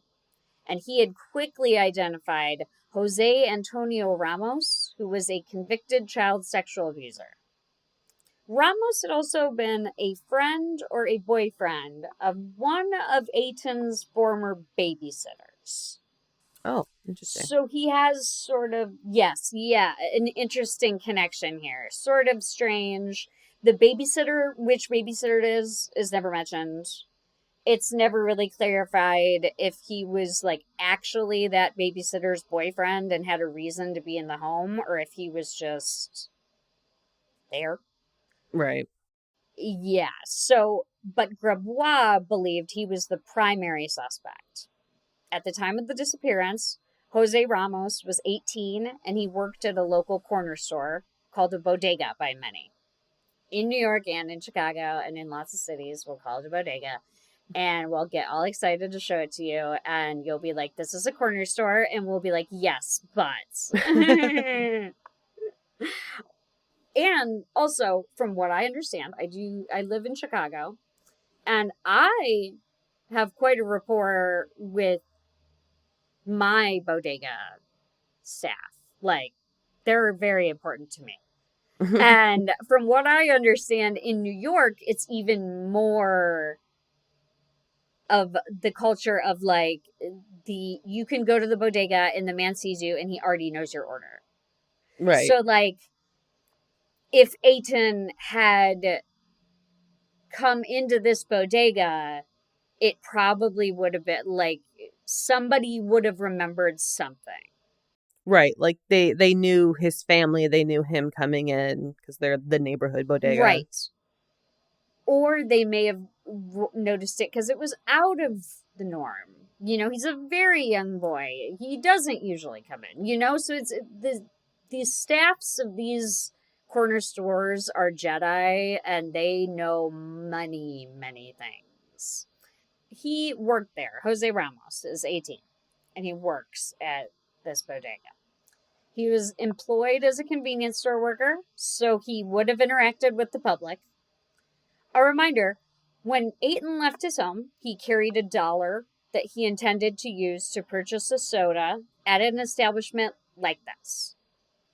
S2: and he had quickly identified Jose Antonio Ramos, who was a convicted child sexual abuser. Ramos had also been a friend or a boyfriend of one of Etan's former babysitters.
S1: Oh, interesting.
S2: So he has sort of, an interesting connection here. Sort of strange. The babysitter, which babysitter it is never mentioned. It's never really clarified if he was like actually that babysitter's boyfriend and had a reason to be in the home, or if he was just there.
S1: Right.
S2: Yeah. So, but Grabois believed he was the primary suspect. At the time of the disappearance, Jose Ramos was 18 and he worked at a local corner store called a bodega by many. In New York and in Chicago and in lots of cities, we'll call it a bodega. And we'll get all excited to show it to you. And you'll be like, this is a corner store. And we'll be like, yes, but. And also, from what I understand, I live in Chicago. And I have quite a rapport with my bodega staff. Like, they're very important to me. And from what I understand, in New York, it's even more of the culture of like you can go to the bodega and the man sees you and he already knows your order.
S1: Right.
S2: So like if Etan had come into this bodega, it probably would have been like somebody would have remembered something.
S1: Right. Like they knew his family, they knew him coming in because they're the neighborhood bodega.
S2: Right. Or they may have noticed it because it was out of the norm. You know, he's a very young boy. He doesn't usually come in, you know? So it's these staffs of these corner stores are Jedi and they know many things. He worked there. Jose Ramos is 18 and he works at this bodega. He was employed as a convenience store worker, so he would have interacted with the public. A reminder, when Etan left his home, he carried $1 that he intended to use to purchase a soda at an establishment like this.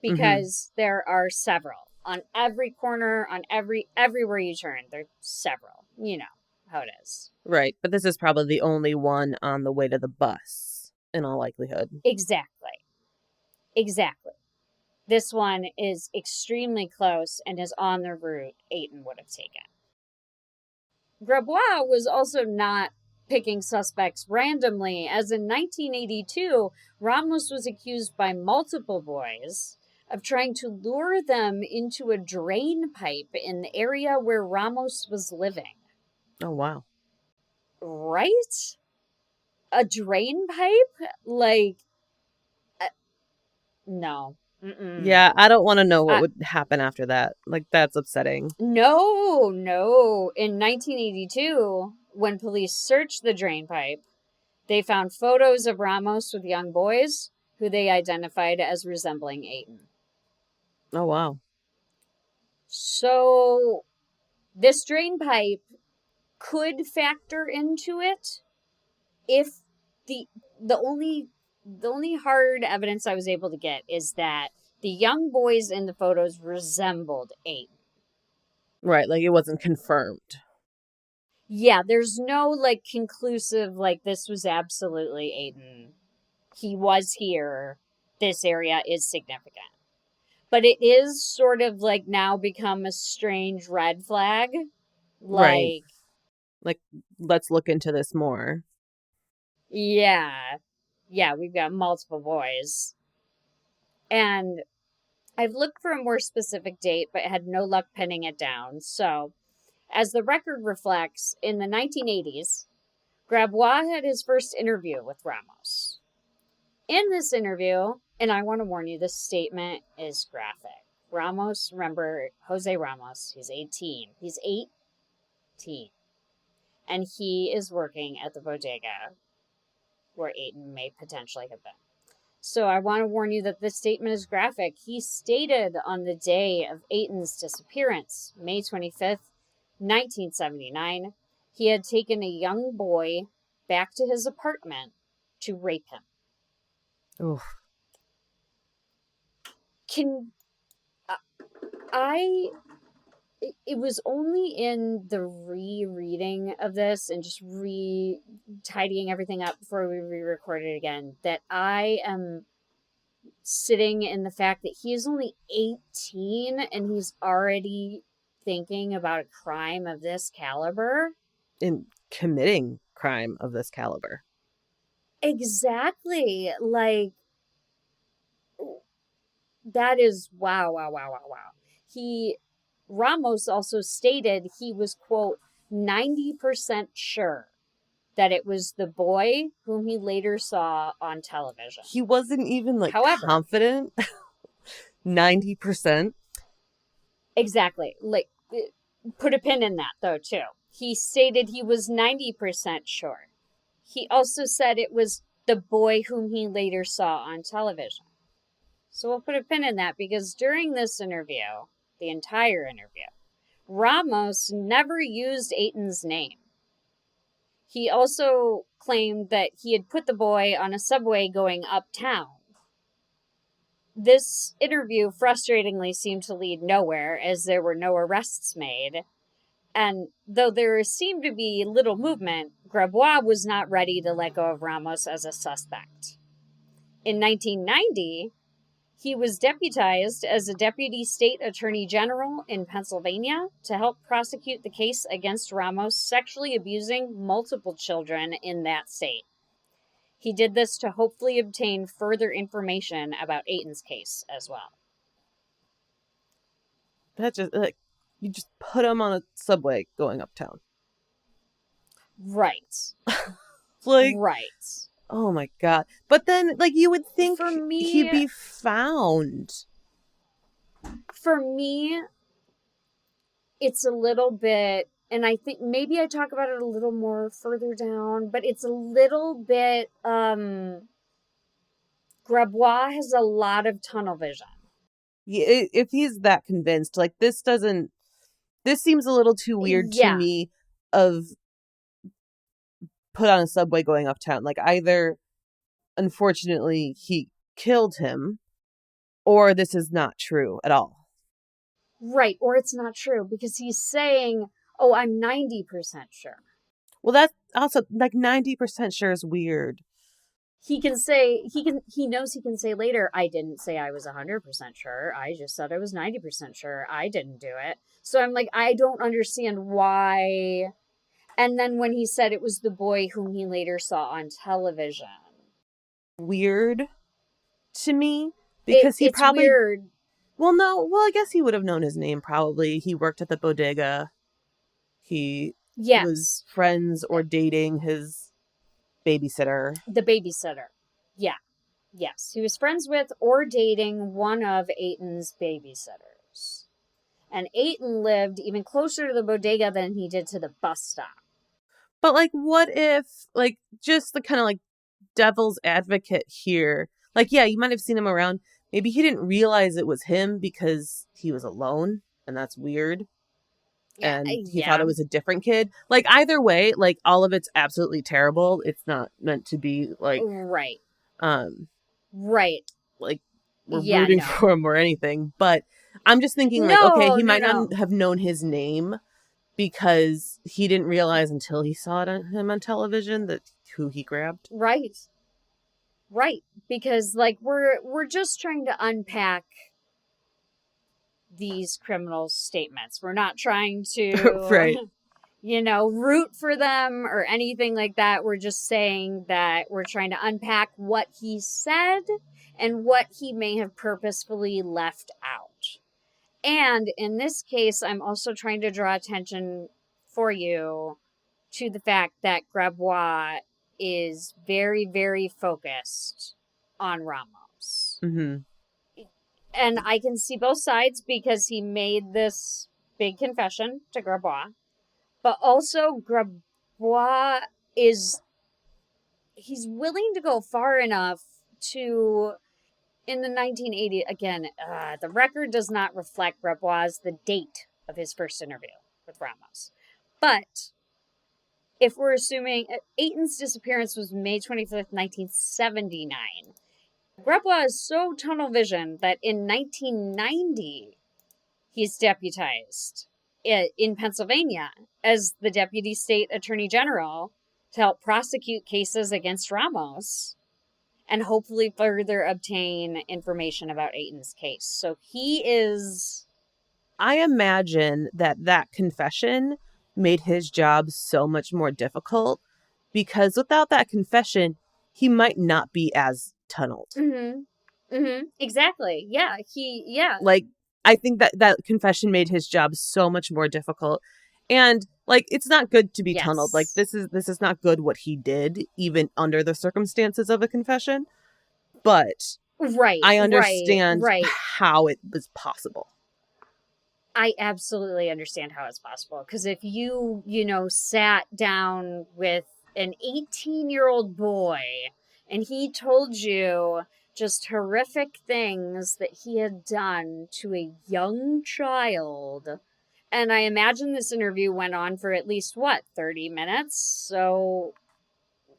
S2: Because there are several. On every corner, on everywhere you turn, there's several. You know how it is.
S1: Right. But this is probably the only one on the way to the bus, in all likelihood.
S2: Exactly. This one is extremely close and is on the route Etan would have taken. Grabois was also not picking suspects randomly, as in 1982, Ramos was accused by multiple boys of trying to lure them into a drain pipe in the area where Ramos was living.
S1: Oh, wow.
S2: Right? A drain pipe? Like, no. Mm-mm.
S1: Yeah, I don't want to know what would happen after that. Like, that's upsetting.
S2: No. In 1982, when police searched the drain pipe, they found photos of Ramos with young boys who they identified as resembling Etan.
S1: Oh, wow.
S2: So this drain pipe could factor into it if the only hard evidence I was able to get is that the young boys in the photos resembled Etan.
S1: Right, like it wasn't confirmed.
S2: Yeah, there's no like conclusive like this was absolutely Etan. He was here. This area is significant. But it is sort of like now become a strange red flag.
S1: Right. Like, let's look into this more.
S2: Yeah. Yeah, we've got multiple boys. And I've looked for a more specific date, but had no luck pinning it down. So, as the record reflects, in the 1980s, Grabois had his first interview with Ramos. In this interview, and I want to warn you, this statement is graphic. Ramos, remember, Jose Ramos, he's 18. He's 18. And he is working at the bodega where Etan may potentially have been. So I want to warn you that this statement is graphic. He stated on the day of Etan's disappearance, May 25th, 1979, he had taken a young boy back to his apartment to rape him.
S1: Oof.
S2: It was only in the rereading of this and just tidying everything up before we re-recorded again that I am sitting in the fact that he is only 18 and he's already thinking about a crime of this caliber.
S1: In committing crime of this caliber.
S2: Exactly. Like, that is wow. Ramos also stated he was, quote, 90% sure that it was the boy whom he later saw on television.
S1: He wasn't even confident. 90%.
S2: Exactly. Like, put a pin in that though too. He stated he was 90% sure. He also said it was the boy whom he later saw on television. So we'll put a pin in that because during this interview, the entire interview, Ramos never used Etan's name. He also claimed that he had put the boy on a subway going uptown. This interview frustratingly seemed to lead nowhere, as there were no arrests made. And though there seemed to be little movement, Grabois was not ready to let go of Ramos as a suspect. In 1990, he was deputized as a deputy state attorney general in Pennsylvania to help prosecute the case against Ramos sexually abusing multiple children in that state. He did this to hopefully obtain further information about Etan's case as well.
S1: That just, like, you just put him on a subway going uptown.
S2: Right.
S1: Like,
S2: right.
S1: Oh my God. But then, like, you would think
S2: For me,
S1: he'd be found.
S2: For me, it's a little bit, and I think maybe I talk about it a little more further down, but it's a little bit, Grabois has a lot of tunnel vision.
S1: Yeah, if he's that convinced, like, this seems a little too weird to me of put on a subway going uptown. Like, either, unfortunately, he killed him, or this is not true at all.
S2: Right, or it's not true, because he's saying, oh, I'm 90% sure.
S1: Well, that's also, like, 90% sure is weird.
S2: He knows he can say later, I didn't say I was 100% sure. I just said I was 90% sure. I didn't do it. So I'm like, I don't understand why. And then when he said it was the boy whom he later saw on television.
S1: Weird to me, because it's probably weird. Well, I guess he would have known his name probably. He worked at the bodega. He was friends or dating his babysitter.
S2: The babysitter. Yeah. Yes. He was friends with or dating one of Etan's babysitters. And Etan lived even closer to the bodega than he did to the bus stop.
S1: But, like, what if, like, just the kind of, like, devil's advocate here. Like, yeah, you might have seen him around. Maybe he didn't realize it was him because he was alone, and that's weird. Yeah, and he thought it was a different kid. Like, either way, like, all of it's absolutely terrible. It's not meant to be, like...
S2: Right.
S1: Right. Like, we're rooting for him or anything. But I'm just thinking, like, he might not have known his name because he didn't realize until he saw him on television that who he grabbed.
S2: Right. Because, like, we're just trying to unpack these criminal statements. We're not trying to,
S1: right.
S2: Root for them or anything like that. We're just saying that we're trying to unpack what he said and what he may have purposefully left out. And in this case, I'm also trying to draw attention for you to the fact that Grabois is very, very focused on Ramos.
S1: Mm-hmm.
S2: And I can see both sides because he made this big confession to Grabois. But also Grabois he's willing to go far enough to, in the 1980s, again, the record does not reflect Grabois' the date of his first interview with Ramos. But if we're assuming Etan's disappearance was May 25th, 1979, Grabois is so tunnel vision that in 1990, he's deputized in Pennsylvania as the deputy state attorney general to help prosecute cases against Ramos and hopefully further obtain information about Etan's case. So he is...
S1: I imagine that confession made his job so much more difficult because without that confession, he might not be as tunneled.
S2: Mm-hmm. Mm-hmm. Exactly. Yeah.
S1: Like, I think that confession made his job so much more difficult. And, like, it's not good to be tunneled. Like, this is not good what he did, even under the circumstances of a confession. But I understand how it was possible.
S2: I absolutely understand how it's possible. Because if you sat down with an 18-year-old boy and he told you just horrific things that he had done to a young child. And I imagine this interview went on for at least, 30 minutes? So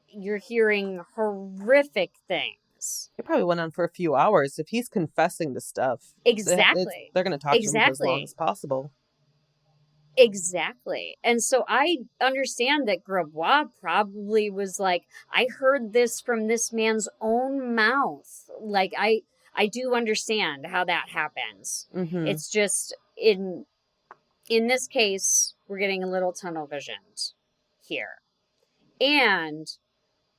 S2: you're hearing horrific things was.
S1: It probably went on for a few hours. If he's confessing to stuff,
S2: Exactly.
S1: they're going to talk to him for as long as possible.
S2: Exactly. And so I understand that Grabois probably was like, I heard this from this man's own mouth. Like, I do understand how that happens.
S1: Mm-hmm.
S2: It's just in this case, we're getting a little tunnel visioned here. And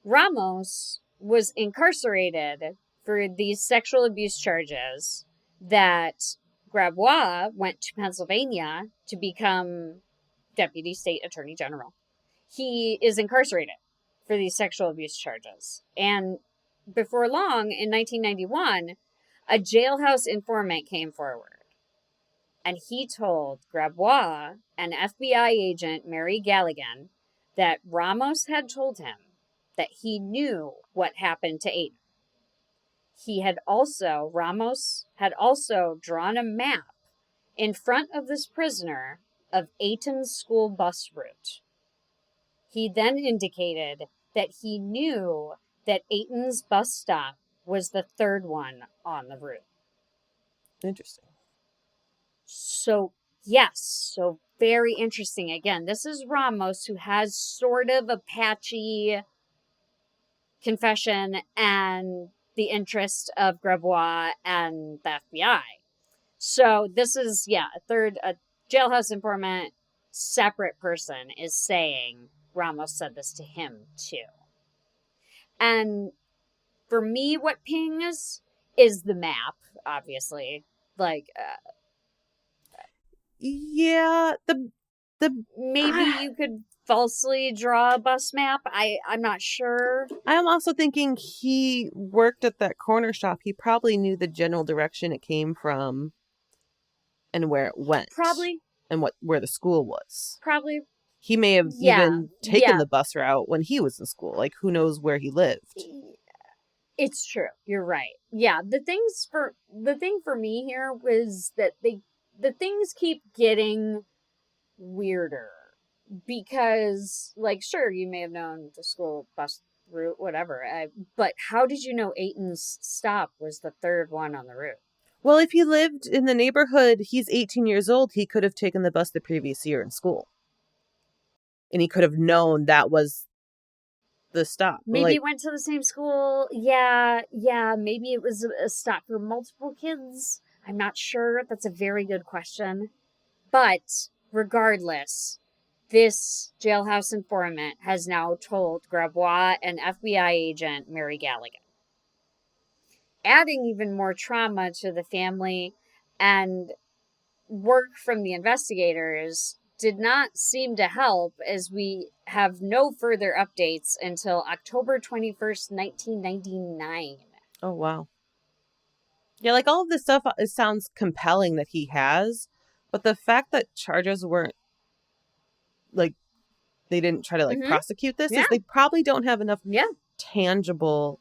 S2: Ramos was incarcerated for these sexual abuse charges that Grabois went to Pennsylvania to become Deputy State Attorney General. He is incarcerated for these sexual abuse charges. And before long, in 1991, a jailhouse informant came forward. And he told Grabois and FBI agent Mary Galligan that Ramos had told him that he knew what happened to Etan. Ramos had also drawn a map in front of this prisoner of Etan's school bus route. He then indicated that he knew that Etan's bus stop was the third one on the route.
S1: Interesting.
S2: So, yes, so very interesting. Again, this is Ramos, who has sort of a patchy confession and the interest of Grabois and the FBI. So this is, a jailhouse informant, separate person is saying Ramos said this to him too. And for me, what pings is the map, obviously. Like,
S1: yeah, the
S2: maybe you could falsely draw a bus map. I'm not sure.
S1: I'm also thinking he worked at that corner shop. He probably knew the general direction it came from and where it went.
S2: Probably.
S1: And where the school was.
S2: Probably.
S1: He may have even taken the bus route when he was in school. Like, who knows where he lived.
S2: It's true. You're right. Yeah, the thing for me here was that the things keep getting weirder because, like, sure, you may have known the school bus route, whatever, but how did you know Etan's stop was the third one on the route?
S1: Well, if he lived in the neighborhood, he's 18 years old, he could have taken the bus the previous year in school. And he could have known that was the stop.
S2: Maybe he went to the same school. Yeah. Maybe it was a stop for multiple kids. I'm not sure. That's a very good question. But regardless, this jailhouse informant has now told Grabois and FBI agent Mary Galligan, adding even more trauma to the family, and work from the investigators did not seem to help, as we have no further updates until October 21st, 1999.
S1: Oh, wow. Yeah, like, all of this stuff, it sounds compelling that he has, but the fact that charges weren't, like, they didn't try to, like, prosecute this, is they probably don't have enough tangible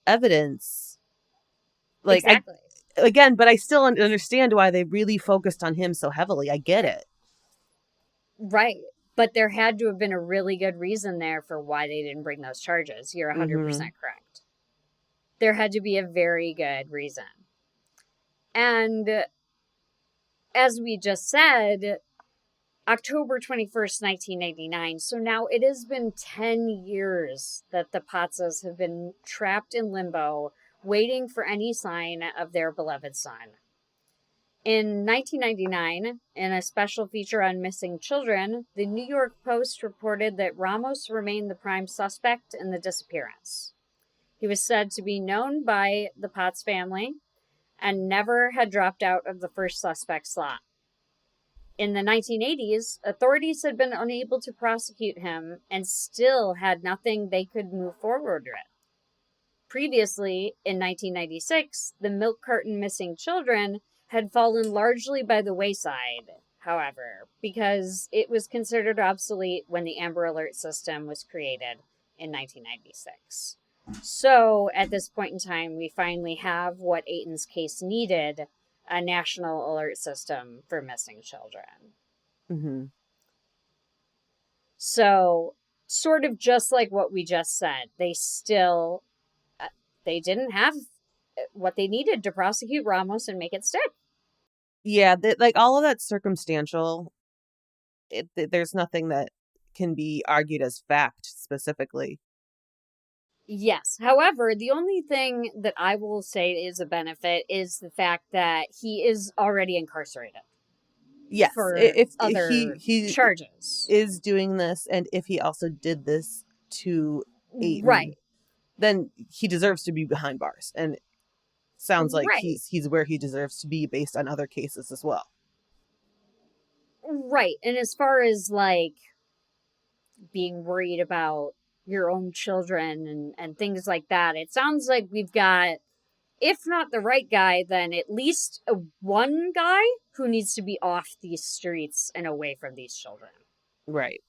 S1: evidence. Like,
S2: exactly.
S1: But I still understand why they really focused on him so heavily. I get it.
S2: Right. But there had to have been a really good reason there for why they didn't bring those charges. You're 100% correct. There had to be a very good reason. And as we just said, October 21st, 1999. So now it has been 10 years that the Patzes have been trapped in limbo, waiting for any sign of their beloved son. In 1999, in a special feature on missing children, the New York Post reported that Ramos remained the prime suspect in the disappearance. He was said to be known by the Patz family and never had dropped out of the first suspect slot. In the 1980s, authorities had been unable to prosecute him and still had nothing they could move forward with. Previously, in 1996, the Milk Carton missing children had fallen largely by the wayside, however, because it was considered obsolete when the Amber Alert system was created in 1996. So, at this point in time, we finally have what Etan's case needed, a national alert system for missing children.
S1: Mm-hmm.
S2: So, sort of just like what we just said, they still, they didn't have what they needed to prosecute Ramos and make it stick.
S1: Yeah, like all of that's circumstantial. There's nothing that can be argued as fact specifically.
S2: Yes. However, the only thing that I will say is a benefit is the fact that he is already incarcerated.
S1: Yes,
S2: For
S1: if
S2: other
S1: he
S2: charges
S1: is doing this, and if he also did this to Etan,
S2: right,
S1: then he deserves to be behind bars, and sounds like
S2: right,
S1: he's where he deserves to be based on other cases as well.
S2: right. And as far as like being worried about your own children and things like that, it sounds like we've got, if not the right guy, then at least one guy who needs to be off these streets and away from these children.
S1: Right.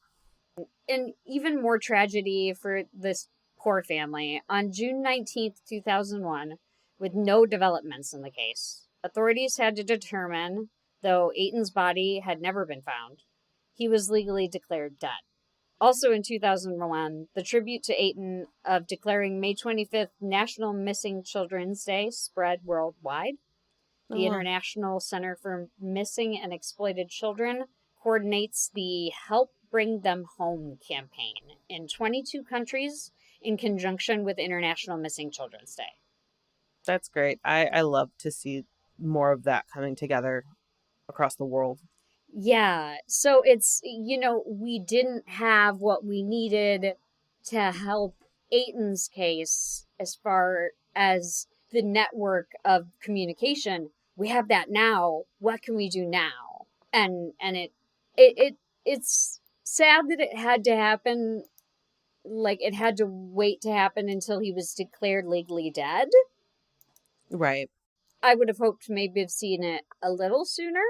S2: And even more tragedy for this poor family. On June 19th, 2001, with no developments in the case, authorities had to determine, though Etan's body had never been found, he was legally declared dead. Also in 2001, the tribute to Etan of declaring May 25th National Missing Children's Day spread worldwide. The International Center for Missing and Exploited Children coordinates the Help Bring Them Home campaign in 22 countries in conjunction with International Missing Children's Day.
S1: That's great. I love to see more of that coming together across the world.
S2: Yeah, so it's, we didn't have what we needed to help Etan's case as far as the network of communication. We have that now. What can we do now? And it's sad that it had to happen. Like, it had to wait to happen until he was declared legally dead.
S1: Right.
S2: I would have hoped maybe have seen it a little sooner.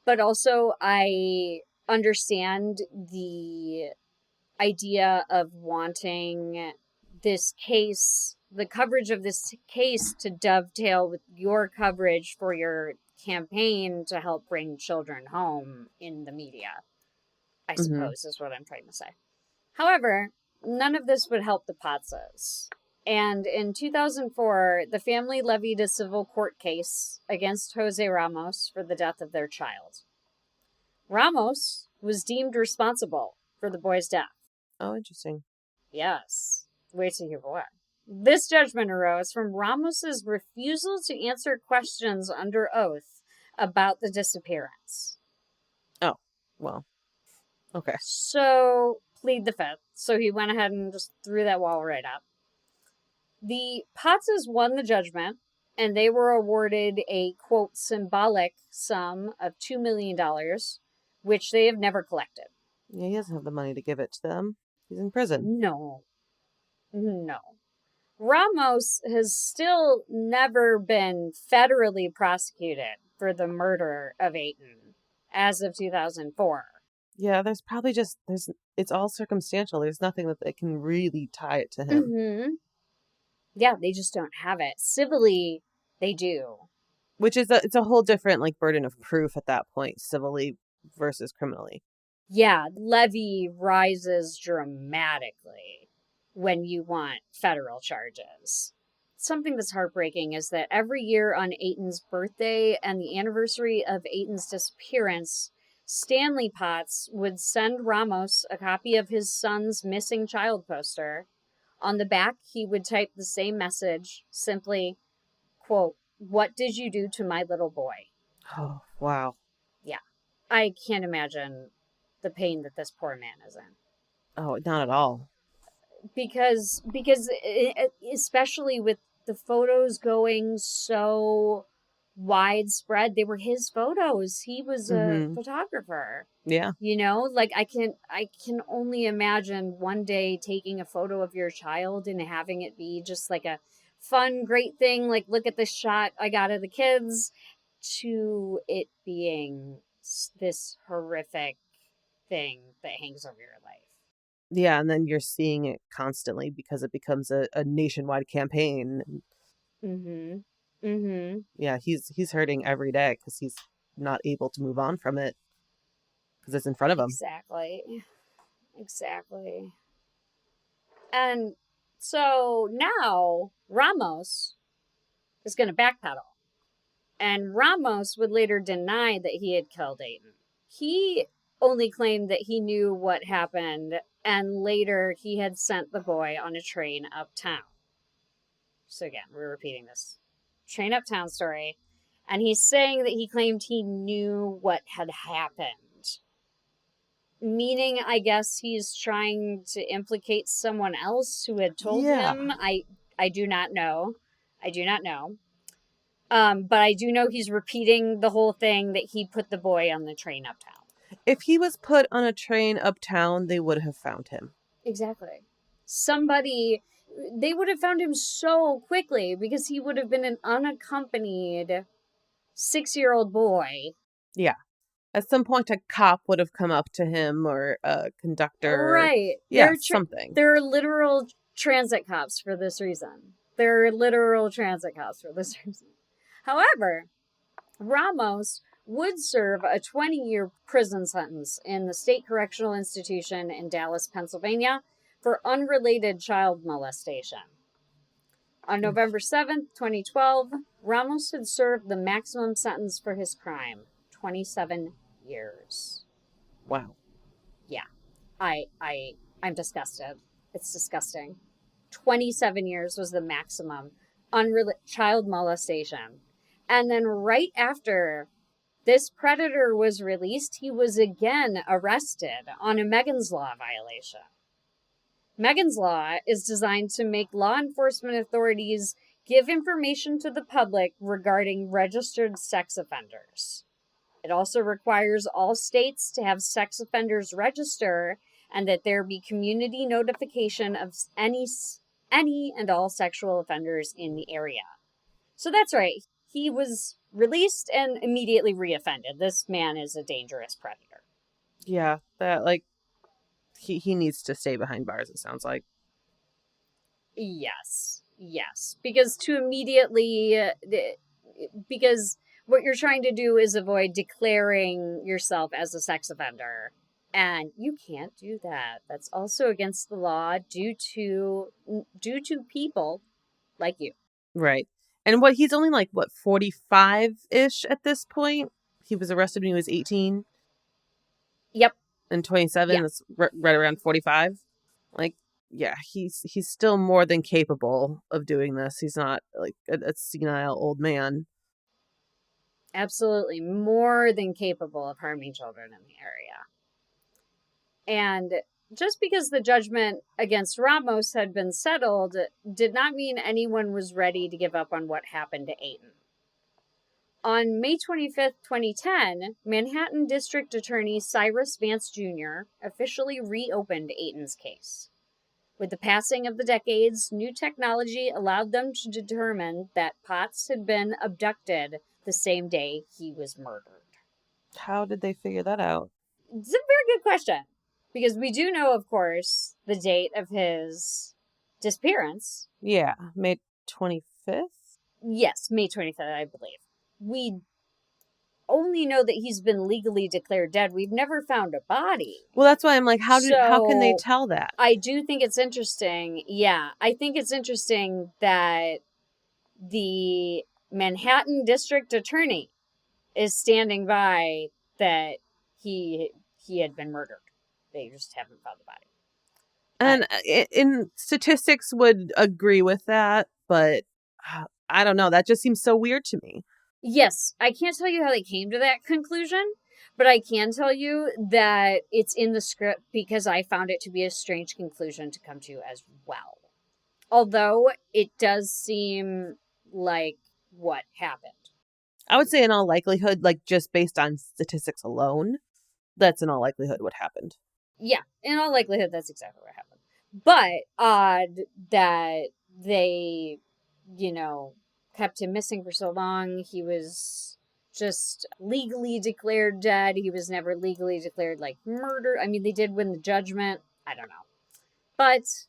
S2: But also, I understand the idea of wanting this case, the coverage of this case, to dovetail with your coverage for your campaign to help bring children home in the media, I suppose, is what I'm trying to say. However, none of this would help the Patzes. And in 2004, the family levied a civil court case against Jose Ramos for the death of their child. Ramos was deemed responsible for the boy's death.
S1: Oh, interesting.
S2: Yes. Wait till you hear why. This judgment arose from Ramos's refusal to answer questions under oath about the disappearance.
S1: Oh, well, okay.
S2: So, plead the fifth. So he went ahead and just threw that wall right up. The Patzes won the judgment, and they were awarded a, quote, symbolic sum of $2 million, which they have never collected.
S1: Yeah, he doesn't have the money to give it to them. He's in prison.
S2: No. Ramos has still never been federally prosecuted for the murder of Etan as of 2004.
S1: Yeah, there's probably it's all circumstantial. There's nothing that they can really tie it to him.
S2: Mm-hmm. Yeah, they just don't have it. Civilly, they do.
S1: Which is it's a whole different like burden of proof at that point, civilly versus criminally.
S2: Yeah, levy rises dramatically when you want federal charges. Something that's heartbreaking is that every year on Etan's birthday and the anniversary of Etan's disappearance, Stanley Patz would send Ramos a copy of his son's missing child poster. On the back, he would type the same message, simply, quote, "What did you do to my little boy?"
S1: Oh, wow.
S2: Yeah. I can't imagine the pain that this poor man is in.
S1: Oh, not at all.
S2: Because especially with the photos going so widespread, they were his photos. He was a photographer.
S1: Yeah.
S2: Like I can only imagine one day taking a photo of your child and having it be just like a fun, great thing. Like, look at this shot I got of the kids, to it being this horrific thing that hangs over your life.
S1: Yeah, and then you're seeing it constantly because it becomes a nationwide campaign. Yeah, he's hurting every day because he's not able to move on from it because it's in front of him.
S2: Exactly. And So now Ramos is going to backpedal. And Ramos would later deny that he had killed Etan. He only claimed that he knew what happened, and later he had sent the boy on a train uptown. So again, we're repeating this train uptown story. And he's saying that he claimed he knew what had happened. Meaning, I guess he's trying to implicate someone else who had told him. I do not know. I do not know. But I do know he's repeating the whole thing that he put the boy on the train uptown.
S1: If he was put on a train uptown, they would have found him.
S2: Exactly. They would have found him so quickly because he would have been an unaccompanied 6-year-old boy.
S1: Yeah. At some point, a cop would have come up to him, or a conductor.
S2: Right.
S1: Yeah, something.
S2: There are literal transit cops for this reason. However, Ramos would serve a 20-year prison sentence in the State Correctional Institution in Dallas, Pennsylvania, for unrelated child molestation. On November 7th, 2012, Ramos had served the maximum sentence for his crime, 27 years.
S1: Wow.
S2: Yeah. I'm disgusted. It's disgusting. 27 years was the maximum child molestation. And then right after this predator was released, he was again arrested on a Megan's Law violation. Megan's Law is designed to make law enforcement authorities give information to the public regarding registered sex offenders. It also requires all states to have sex offenders register and that there be community notification of any and all sexual offenders in the area. So that's right. He was released and immediately reoffended. This man is a dangerous predator.
S1: Yeah, that, he needs to stay behind bars, it sounds like.
S2: Yes. Because because what you're trying to do is avoid declaring yourself as a sex offender. And you can't do that. That's also against the law due to people like you.
S1: Right. And he's only 45-ish at this point? He was arrested when he was 18?
S2: Yep.
S1: And 27,
S2: yeah.
S1: That's right around 45? Yeah, he's still more than capable of doing this. He's not a senile old man.
S2: Absolutely. More than capable of harming children in the area. And just because the judgment against Ramos had been settled did not mean anyone was ready to give up on what happened to Etan. On May 25th, 2010, Manhattan District Attorney Cyrus Vance Jr. officially reopened Etan's case. With the passing of the decades, new technology allowed them to determine that Patz had been abducted the same day he was murdered.
S1: How did they figure that out?
S2: It's a very good question. Because we do know, of course, the date of his disappearance.
S1: Yeah, May 25th?
S2: Yes, May 25th, I believe. We only know that he's been legally declared dead. We've never found a body.
S1: Well, that's why I'm like, how can they tell that?
S2: I do think it's interesting. Yeah, I think it's interesting that the Manhattan District Attorney is standing by that he had been murdered. They just haven't found the body.
S1: And in statistics would agree with that, but I don't know. That just seems so weird to me.
S2: Yes, I can't tell you how they came to that conclusion, but I can tell you that it's in the script because I found it to be a strange conclusion to come to as well. Although it does seem like what happened.
S1: I would say in all likelihood, just based on statistics alone, that's in all likelihood what happened.
S2: Yeah, in all likelihood, that's exactly what happened. But odd that they, kept him missing for so long. He was just legally declared dead. He was never legally declared, murder. I mean, they did win the judgment. I don't know. But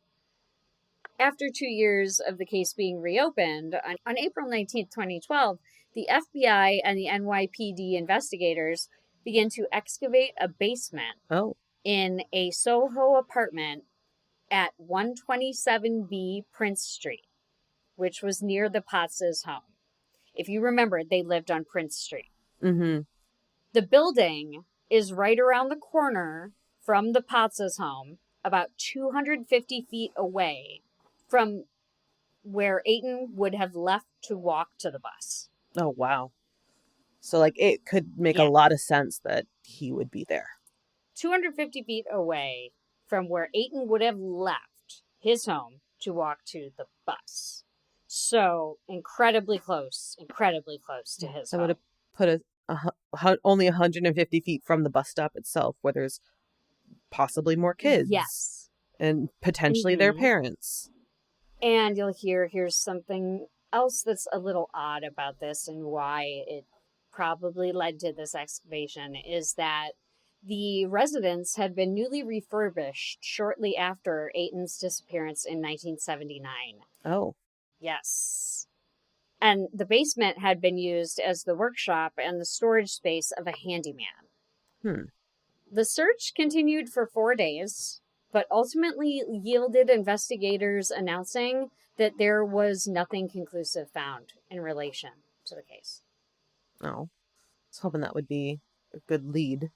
S2: after 2 years of the case being reopened, on April 19th, 2012, the FBI and the NYPD investigators began to excavate a basement in a Soho apartment at 127B Prince Street, which was near the Patz's home. If you remember, they lived on Prince Street.
S1: Mm-hmm.
S2: The building is right around the corner from the Patz's home, about 250 feet away from where Etan would have left to walk to the bus.
S1: Oh, wow. So, like, it could make a lot of sense that he would be there.
S2: 250 feet away from where Etan would have left his home to walk to the bus. So, incredibly close to his home.
S1: That would have put only 150 feet from the bus stop itself, where there's possibly more kids.
S2: Yes.
S1: And potentially their parents.
S2: And you'll here's something else that's a little odd about this and why it probably led to this excavation is that the residence had been newly refurbished shortly after Etan's disappearance in 1979.
S1: Oh.
S2: Yes. And the basement had been used as the workshop and the storage space of a handyman. The search continued for 4 days, but ultimately yielded investigators announcing that there was nothing conclusive found in relation to the case.
S1: Oh. I was hoping that would be a good lead.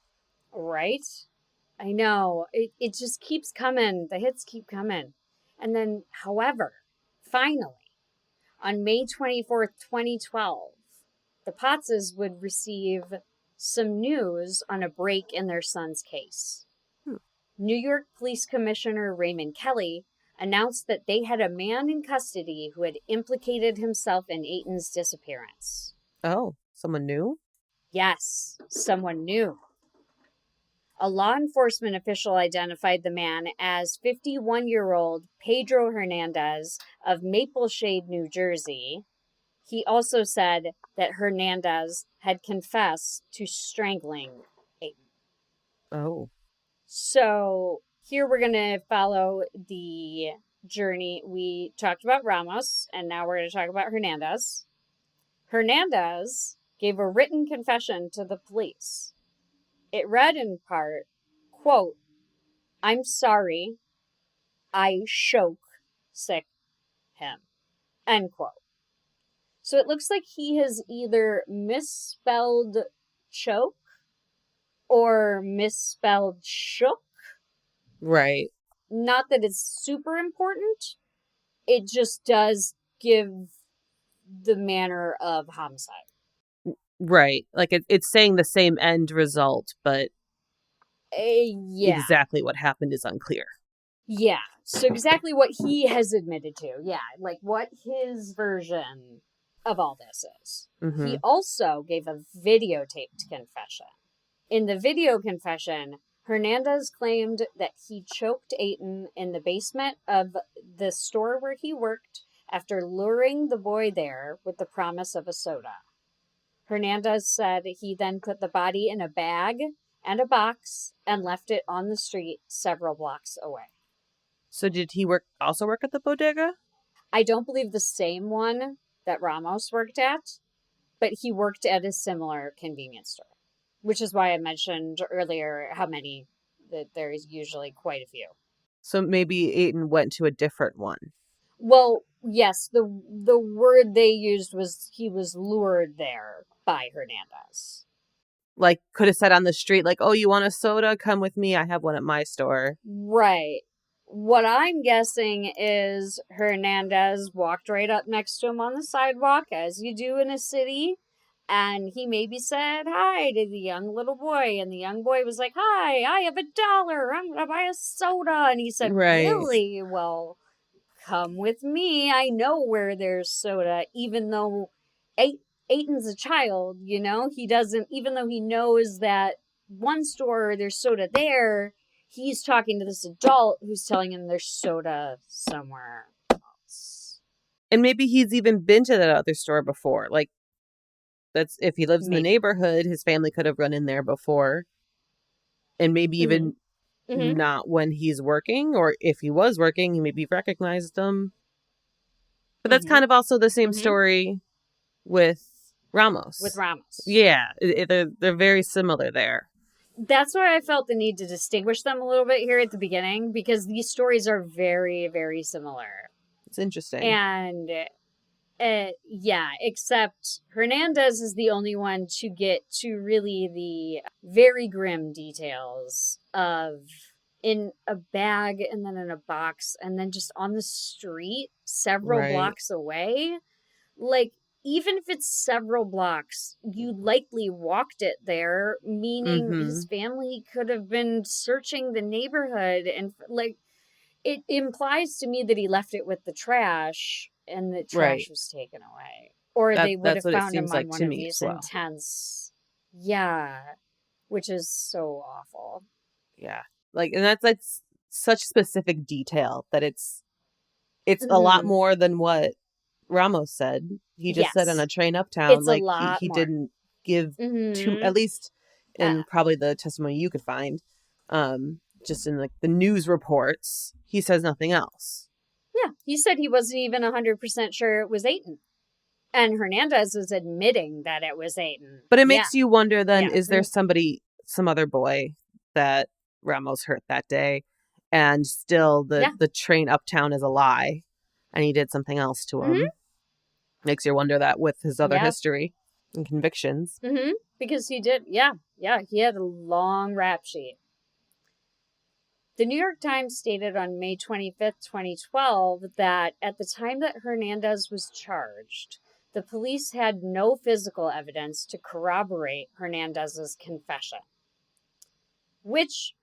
S2: Right? I know. It just keeps coming. The hits keep coming. And then, however, finally, on May 24th, 2012, the Patzes would receive some news on a break in their son's case. New York Police Commissioner Raymond Kelly announced that they had a man in custody who had implicated himself in Etan's disappearance.
S1: Oh, someone new?
S2: Yes, someone new. A law enforcement official identified the man as 51-year-old Pedro Hernandez of Mapleshade, New Jersey. He also said that Hernandez had confessed to strangling Etan.
S1: Oh.
S2: So here we're going to follow the journey. We talked about Ramos, and now we're going to talk about Hernandez. Hernandez gave a written confession to the police. It read in part, quote, "I'm sorry, I choke sick him," end quote. So it looks like he has either misspelled choke or misspelled shook.
S1: Right.
S2: Not that it's super important. It just does give the manner of homicide.
S1: Right. Like it's saying the same end result, but exactly what happened is unclear.
S2: Yeah. So exactly what he has admitted to. Yeah. Like what his version of all this is. Mm-hmm. He also gave a videotaped confession. In the video confession, Hernandez claimed that he choked Etan in the basement of the store where he worked after luring the boy there with the promise of a soda. Hernandez said he then put the body in a bag and a box and left it on the street several blocks away.
S1: So did he also work at the bodega?
S2: I don't believe the same one that Ramos worked at, but he worked at a similar convenience store, which is why I mentioned earlier how many, that there is usually quite a few.
S1: So maybe Etan went to a different one.
S2: Well, yes, the word they used was he was lured there by Hernandez.
S1: Like, could have said on the street, like, "Oh, you want a soda? Come with me. I have one at my store."
S2: Right. What I'm guessing is Hernandez walked right up next to him on the sidewalk, as you do in a city, and he maybe said hi to the young little boy, and the young boy was like, "Hi, I have $1. I'm going to buy a soda." And he said, "Really? Well, come with me. I know where there's soda," even though Etan's a child, you know? He doesn't, even though he knows that one store, there's soda there, he's talking to this adult who's telling him there's soda somewhere else.
S1: And maybe he's even been to that other store before. Like, that's if he lives in the neighborhood, his family could have run in there before. And maybe even not when he's working, or if he was working, he maybe recognized them. But that's kind of also the same story with Ramos.
S2: With Ramos.
S1: Yeah, they're very similar there.
S2: That's why I felt the need to distinguish them a little bit here at the beginning, because these stories are very, very similar.
S1: It's interesting.
S2: And yeah, except Hernandez is the only one to get to really the very grim details of in a bag and then in a box and then just on the street several blocks away. Like, even if it's several blocks, you likely walked it there, meaning his family could have been searching the neighborhood. And, like, it implies to me that he left it with the trash and the trash was taken away. Or they would have found him on one of these intense. Yeah. Which is so awful.
S1: Yeah. Like, and that's such specific detail that it's a lot more than what Ramos said. He just said on a train uptown,
S2: it's like
S1: he didn't give too, at least in probably the testimony you could find, just in like the news reports, he says nothing else.
S2: Yeah, he said he wasn't even 100% sure it was Etan. And Hernandez was admitting that it was Etan.
S1: But it makes you wonder then, is there some other boy that Ramos hurt that day, and still the train uptown is a lie and he did something else to him? Makes you wonder that with his other history and convictions.
S2: Because he did, he had a long rap sheet. The New York Times stated on May 25th, 2012, that at the time that Hernandez was charged, the police had no physical evidence to corroborate Hernandez's confession. Which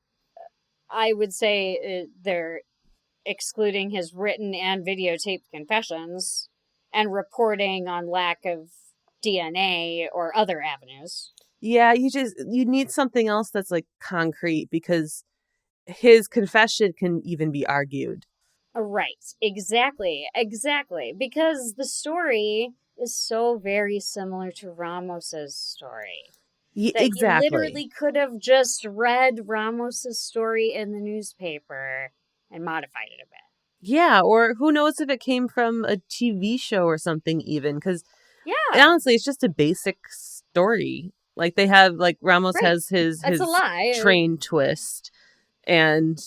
S2: I would say they're excluding his written and videotaped confessions and reporting on lack of DNA or other avenues.
S1: Yeah, you need something else that's like concrete, because his confession can even be argued.
S2: Right. Exactly. Because the story is so very similar to Ramos's story.
S1: Exactly.
S2: You literally could have just read Ramos's story in the newspaper and modified it a bit.
S1: Yeah, or who knows if it came from a TV show or something even, because honestly, it's just a basic story. Like they have, like Ramos has his train twist, and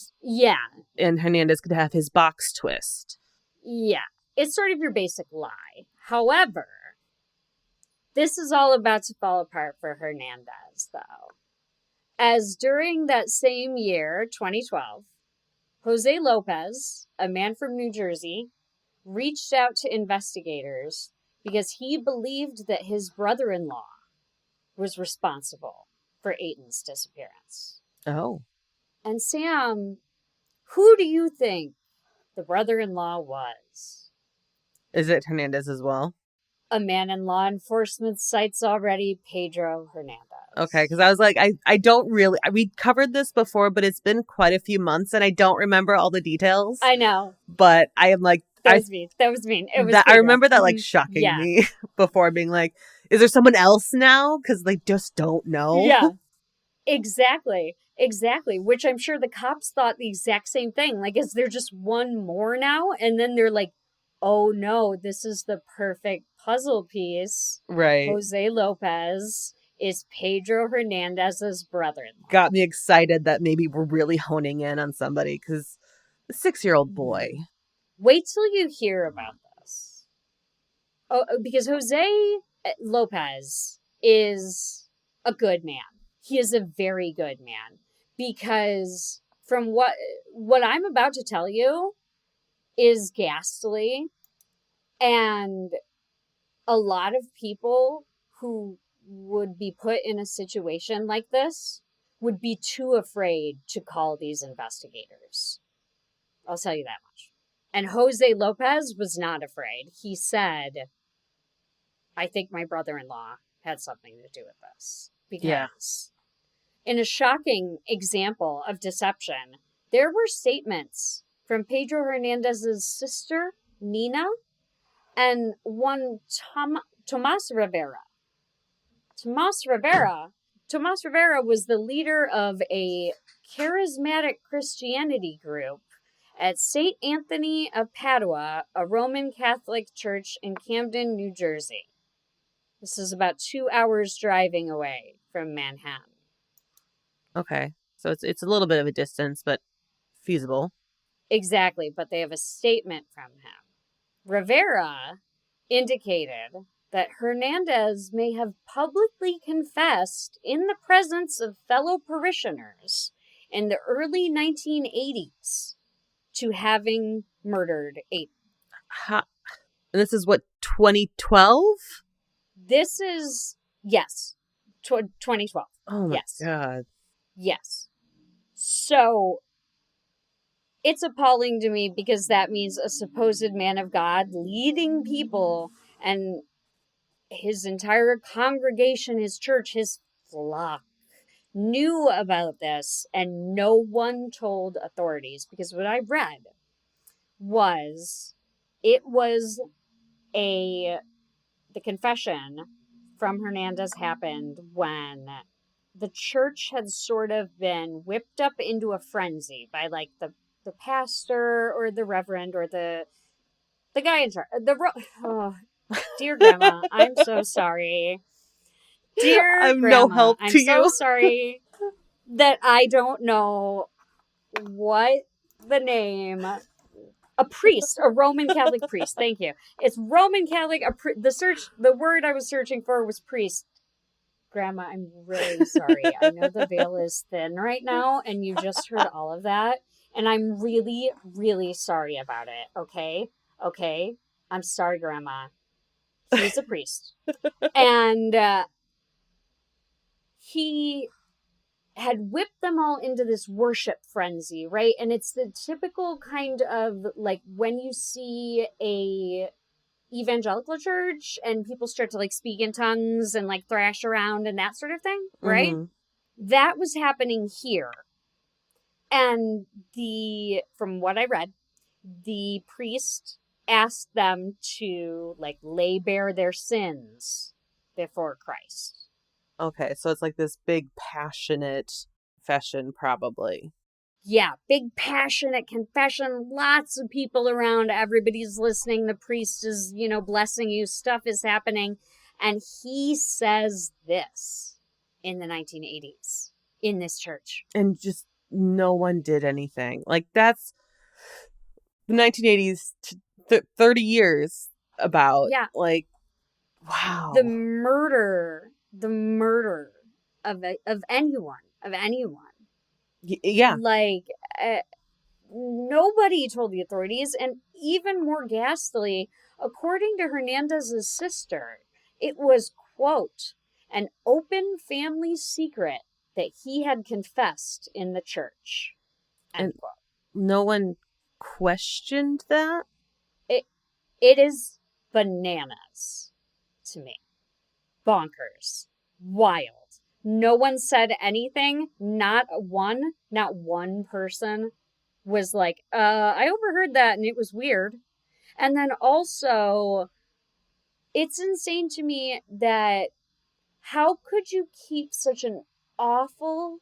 S1: and Hernandez could have his box twist.
S2: Yeah, it's sort of your basic lie. However, this is all about to fall apart for Hernandez, though. As during that same year, 2012, Jose Lopez, a man from New Jersey, reached out to investigators because he believed that his brother-in-law was responsible for Etan's disappearance.
S1: Oh.
S2: And Sam, who do you think the brother-in-law was?
S1: Is it Hernandez as well?
S2: A man in law enforcement sights already, Pedro Hernandez.
S1: Okay, because I was like, I don't really... We covered this before, but it's been quite a few months, and I don't remember all the details.
S2: I know.
S1: But I am like...
S2: That was mean. It was
S1: I remember that, like, shocking me before, being like, is there someone else now? Because they just don't know.
S2: Yeah, exactly. Which I'm sure the cops thought the exact same thing. Like, is there just one more now? And then they're like, oh no, this is the perfect puzzle piece.
S1: Right.
S2: Jose Lopez is Pedro Hernandez's brother-in-law.
S1: Got me excited that maybe we're really honing in on somebody, because a 6-year-old boy.
S2: Wait till you hear about this. Oh, because Jose Lopez is a good man. He is a very good man. Because from what I'm about to tell you is ghastly, and a lot of people who would be put in a situation like this would be too afraid to call these investigators. I'll tell you that much. And Jose Lopez was not afraid. He said, I think my brother-in-law had something to do with this. Because in a shocking example of deception, there were statements from Pedro Hernandez's sister, Nina, and one Tomas Rivera. Tomas Rivera was the leader of a charismatic Christianity group at St. Anthony of Padua, a Roman Catholic church in Camden, New Jersey. This is about 2 hours driving away from Manhattan.
S1: Okay. So it's a little bit of a distance, but feasible.
S2: Exactly, but they have a statement from him. Rivera indicated that Hernandez may have publicly confessed in the presence of fellow parishioners in the early 1980s to having murdered Etan.
S1: And this is what, 2012?
S2: This is, yes, 2012.
S1: Oh my
S2: yes.
S1: God.
S2: Yes. So it's appalling to me because that means a supposed man of God leading people and his entire congregation, his church, his flock knew about this and no one told authorities, because what I read was it was the confession from Hernandez happened when the church had sort of been whipped up into a frenzy by like the pastor or the reverend or the guy in charge. Oh, dear grandma, I'm so sorry. Dear
S1: I'm
S2: grandma,
S1: no help
S2: I'm
S1: to
S2: so
S1: you.
S2: sorry that I don't know what the name. A priest, a Roman Catholic priest. Thank you. It's Roman Catholic. The word I was searching for was priest. Grandma, I'm really sorry. I know the veil is thin right now, and you just heard all of that, and I'm really, really sorry about it. Okay, okay. I'm sorry, Grandma. He's a priest, and he had whipped them all into this worship frenzy, right? And it's the typical kind of like when you see a evangelical church and people start to like speak in tongues and like thrash around and that sort of thing, right?
S1: Mm-hmm.
S2: That was happening here. And from what I read, the priest asked them to like lay bare their sins before Christ.
S1: Okay, so it's like this big passionate confession, probably.
S2: Yeah, big passionate confession, lots of people around, everybody's listening, the priest is, blessing you, stuff is happening, and he says this in the 1980s in this church.
S1: And just no one did anything. Like, that's the 1980s to 30 years about.
S2: Yeah.
S1: Like, wow.
S2: The murder of anyone.
S1: Yeah.
S2: Like, nobody told the authorities, and even more ghastly, according to Hernandez's sister, it was, quote, an open family secret that he had confessed in the church. End quote.
S1: No one questioned that?
S2: It is bananas to me. Bonkers. Wild. No one said anything. Not one person was like, I overheard that and it was weird. And then also, it's insane to me that how could you keep such an awful,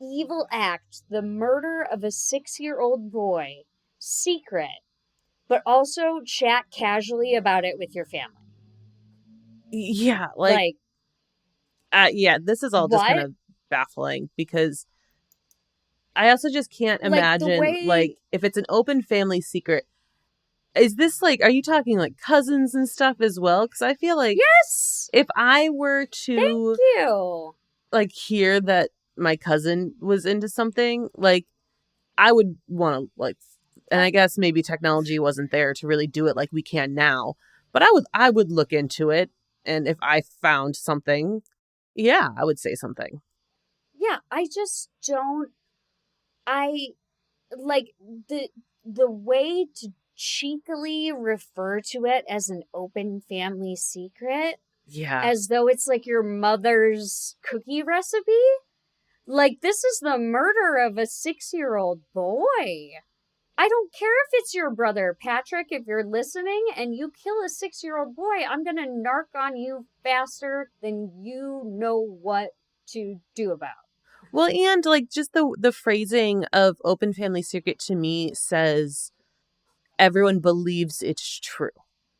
S2: evil act, the murder of a 6-year-old boy, secret, but also chat casually about it with your family?
S1: Yeah, yeah, this is all just kind of baffling because I also just can't imagine, if it's an open family secret, is this are you talking like cousins and stuff as well? Because I feel like,
S2: yes,
S1: if I were to,
S2: thank you,
S1: hear that my cousin was into something, I would want to and I guess maybe technology wasn't there to really do it like we can now, but I would look into it, and if I found something, yeah, I would say something.
S2: Yeah, I just don't. I like the way to cheekily refer to it as an open family secret.
S1: Yeah.
S2: As though it's like your mother's cookie recipe. Like, this is the murder of a 6-year-old boy. I don't care if it's your brother, Patrick, if you're listening and you kill a 6-year-old boy, I'm going to narc on you faster than you know what to do about.
S1: Well, and just the phrasing of open family secret to me says everyone believes it's true.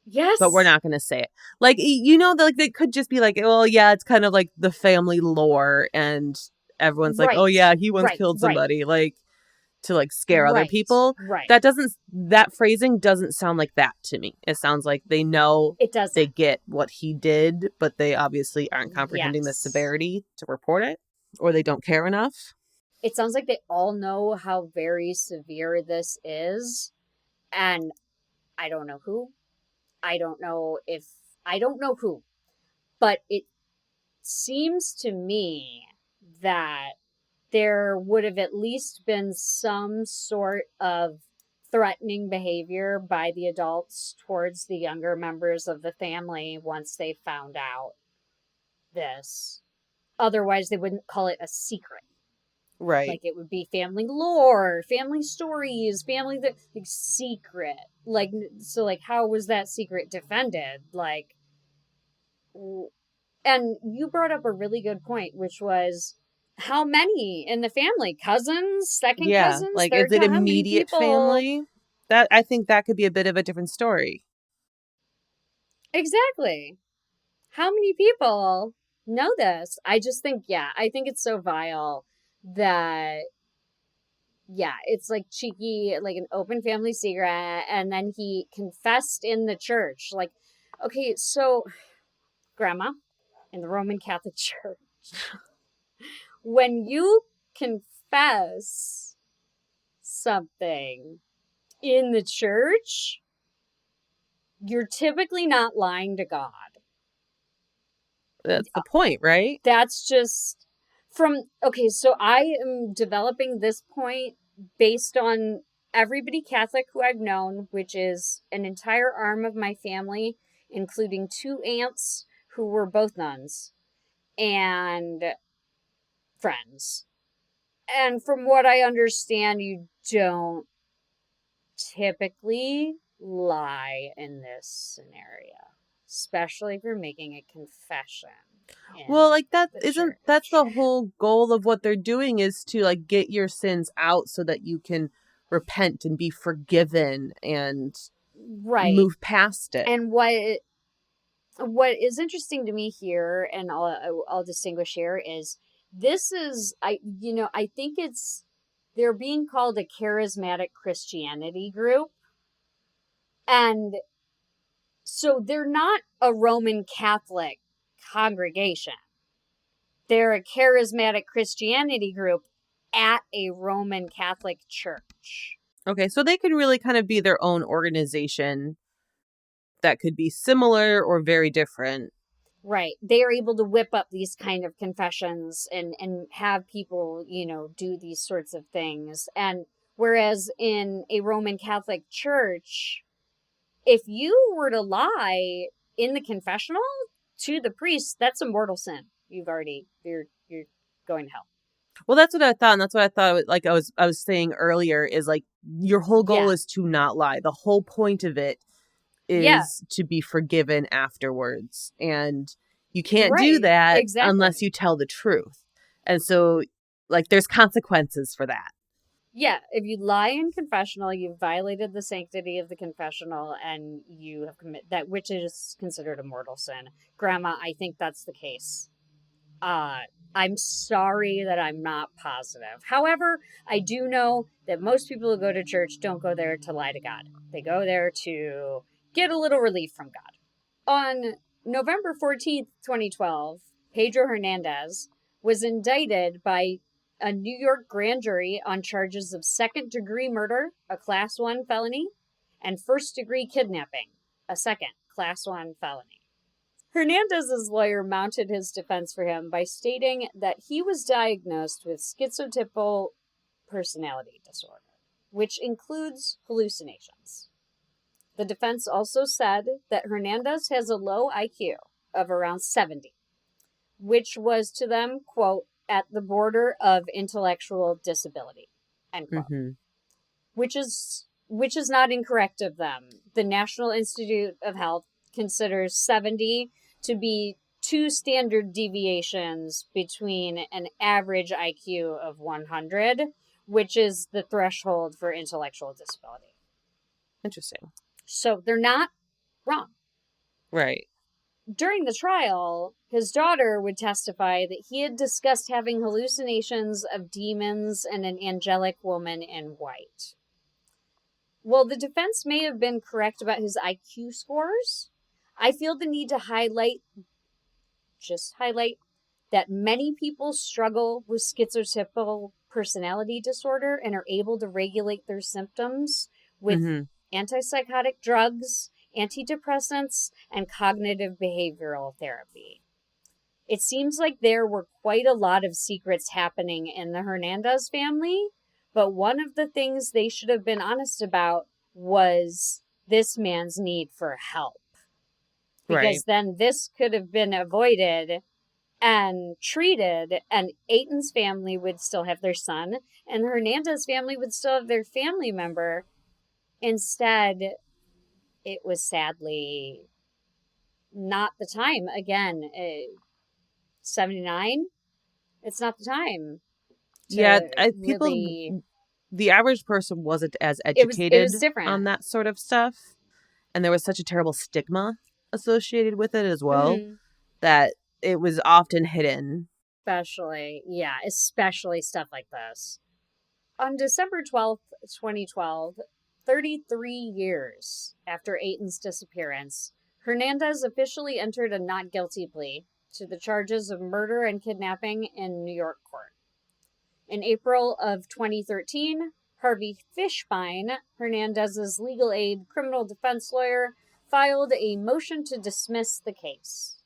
S2: Yes.
S1: But we're not going to say it. They could just be well, yeah, it's kind of like the family lore, and everyone's like, oh
S2: Right.
S1: yeah, he once
S2: Right.
S1: killed
S2: Right.
S1: somebody, like to like scare other
S2: Right.
S1: people.
S2: Right.
S1: That phrasing doesn't sound like that to me. It sounds like they know
S2: It doesn't.
S1: they get what he did, but they obviously aren't comprehending the
S2: Yes.
S1: severity to report it, or they don't care enough.
S2: It sounds like they all know how very severe this is, and I don't know who. I don't know if I don't know who, but it seems to me that there would have at least been some sort of threatening behavior by the adults towards the younger members of the family once they found out this. Otherwise, they wouldn't call it a secret.
S1: Right.
S2: Like it would be family lore, family stories, like secret. Like so, like how was that secret defended? Like, and you brought up a really good point, which was how many in the family? Cousins, second
S1: Yeah.
S2: cousins,
S1: Like, is
S2: third
S1: it
S2: cousin? How many
S1: immediate
S2: people?
S1: family? That I think that could be a bit of a different story.
S2: Exactly. How many people know this? I just think, yeah, I think it's so vile that yeah, it's like cheeky, like an open family secret. And then he confessed in the church. Like, okay, so, Grandma, in the Roman Catholic Church, when you confess something in the church, you're typically not lying to God.
S1: That's the point, right?
S2: That's just okay, so I am developing this point based on everybody Catholic who I've known, which is an entire arm of my family, including two aunts who were both nuns and friends. And from what I understand, you don't typically lie in this scenario, especially if you're making a confession.
S1: Well, like that's
S2: Church.
S1: the whole goal of what they're doing, is to like get your sins out so that you can repent and be forgiven and
S2: Right.
S1: move past it.
S2: And what is interesting to me here, and I'll distinguish here, is this is I think it's they're being called a charismatic Christianity group, and so they're not a Roman Catholic congregation. They're a charismatic Christianity group at a Roman Catholic church.
S1: Okay, so they can really kind of be their own organization that could be similar or very different.
S2: Right. They are able to whip up these kind of confessions and have people, do these sorts of things. And whereas in a Roman Catholic church, if you were to lie in the confessional to the priest, that's a mortal sin. You're going to hell.
S1: Well, that's what I thought, and that's what I thought. Like I was saying earlier, is like your whole goal
S2: Yeah.
S1: is to not lie. The whole point of it
S2: Yeah.
S1: is to be forgiven afterwards, and you can't do
S2: Right.
S1: that unless
S2: Exactly.
S1: you tell the truth. And so, like, there's consequences for that.
S2: Yeah, if you lie in confessional, you've violated the sanctity of the confessional and you have committed that, which is considered a mortal sin. Grandma, I think that's the case. Uh, I'm sorry that I'm not positive. However, I do know that most people who go to church don't go there to lie to God. They go there to get a little relief from God. On November 14th, 2012, Pedro Hernandez was indicted by a New York grand jury on charges of second degree murder, a class 1 felony, and first degree kidnapping, a second class 1 felony. Hernandez's lawyer mounted his defense for him by stating that he was diagnosed with schizotypal personality disorder, which includes hallucinations. The defense also said that Hernandez has a low IQ of around 70, which was to them, quote, at the border of intellectual disability, end quote.
S1: Mm-hmm.
S2: Which is not incorrect of them. The National Institute of Health considers 70 to be two standard deviations between an average IQ of 100, which is the threshold for intellectual disability.
S1: Interesting.
S2: So they're not wrong.
S1: Right.
S2: during the trial, his daughter would testify that he had discussed having hallucinations of demons and an angelic woman in white. While the defense may have been correct about his IQ scores, I feel the need to highlight that many people struggle with schizotypal personality disorder and are able to regulate their symptoms with antipsychotic drugs, antidepressants, and cognitive behavioral therapy. It seems like there were quite a lot of secrets happening in the Hernandez family, but one of the things they should have been honest about was this man's need for help. Because then this could have been avoided and treated, and Etan's family would still have their son, and the Hernandez family would still have their family member. Instead, it was sadly not the time. Again, 79? It's not the time.
S1: The average person wasn't as educated
S2: it was different
S1: on that sort of stuff. And there was such a terrible stigma associated with it as well, that it was often hidden.
S2: Especially stuff like this. On December 12th, 2012, 33 years after Etan's disappearance, Hernandez officially entered a not guilty plea to the charges of murder and kidnapping in New York court. In April of 2013, Harvey Fishbein, Hernandez's legal aid criminal defense lawyer, filed a motion to dismiss the case.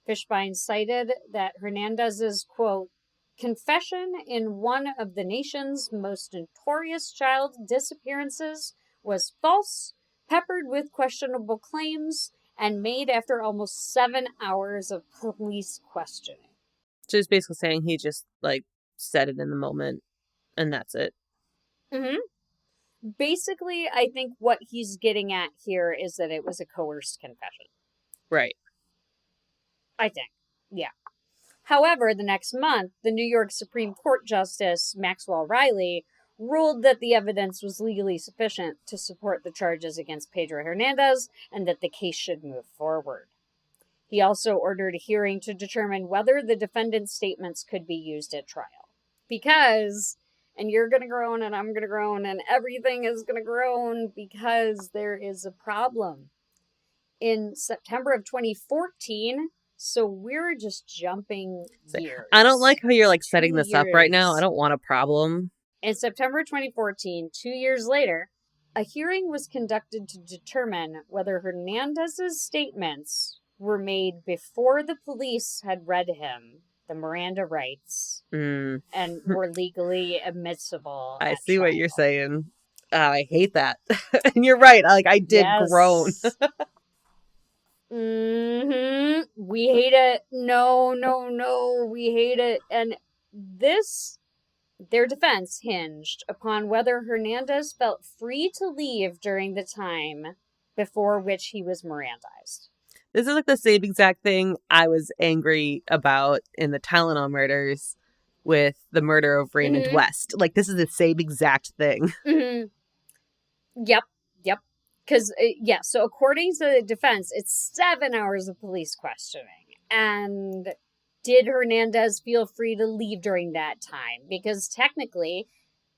S2: Fishbein cited that Hernandez's, quote, confession in one of the nation's most notorious child disappearances was false, peppered with questionable claims, and made after almost 7 hours of police questioning.
S1: So he's basically saying he just, said it in the moment, and that's it.
S2: Basically, I think what he's getting at here is that it was a coerced confession.
S1: Right.
S2: I think. Yeah. However, the next month, the New York Supreme Court Justice Maxwell Riley ruled that the evidence was legally sufficient to support the charges against Pedro Hernandez and that the case should move forward. He also ordered a hearing to determine whether the defendant's statements could be used at trial. Because, and you're going to groan and I'm going to groan and everything is going to groan because there is a problem. In September of 2014, so we're just jumping years.
S1: I don't like how you're setting this up right now. I don't want a problem.
S2: In September 2014, 2 years later, a hearing was conducted to determine whether Hernandez's statements were made before the police had read him the Miranda rights and were legally admissible.
S1: I see what you're saying. I hate that. And you're right. I did groan.
S2: We hate it. No. We hate it. And their defense hinged upon whether Hernandez felt free to leave during the time before which he was Mirandized.
S1: This is the same exact thing I was angry about in the Tylenol murders with the murder of Raymond West. This is the same exact thing.
S2: Yep. Because, so according to the defense, it's 7 hours of police questioning. And did Hernandez feel free to leave during that time? Because technically,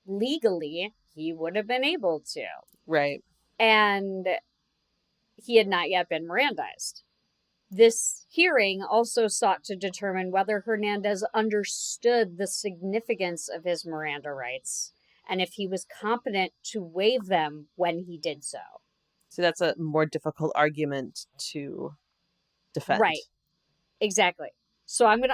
S2: legally, he would have been able to.
S1: Right.
S2: And he had not yet been Mirandized. This hearing also sought to determine whether Hernandez understood the significance of his Miranda rights and if he was competent to waive them when he did so.
S1: So that's a more difficult argument to defend.
S2: Right. Exactly. So I'm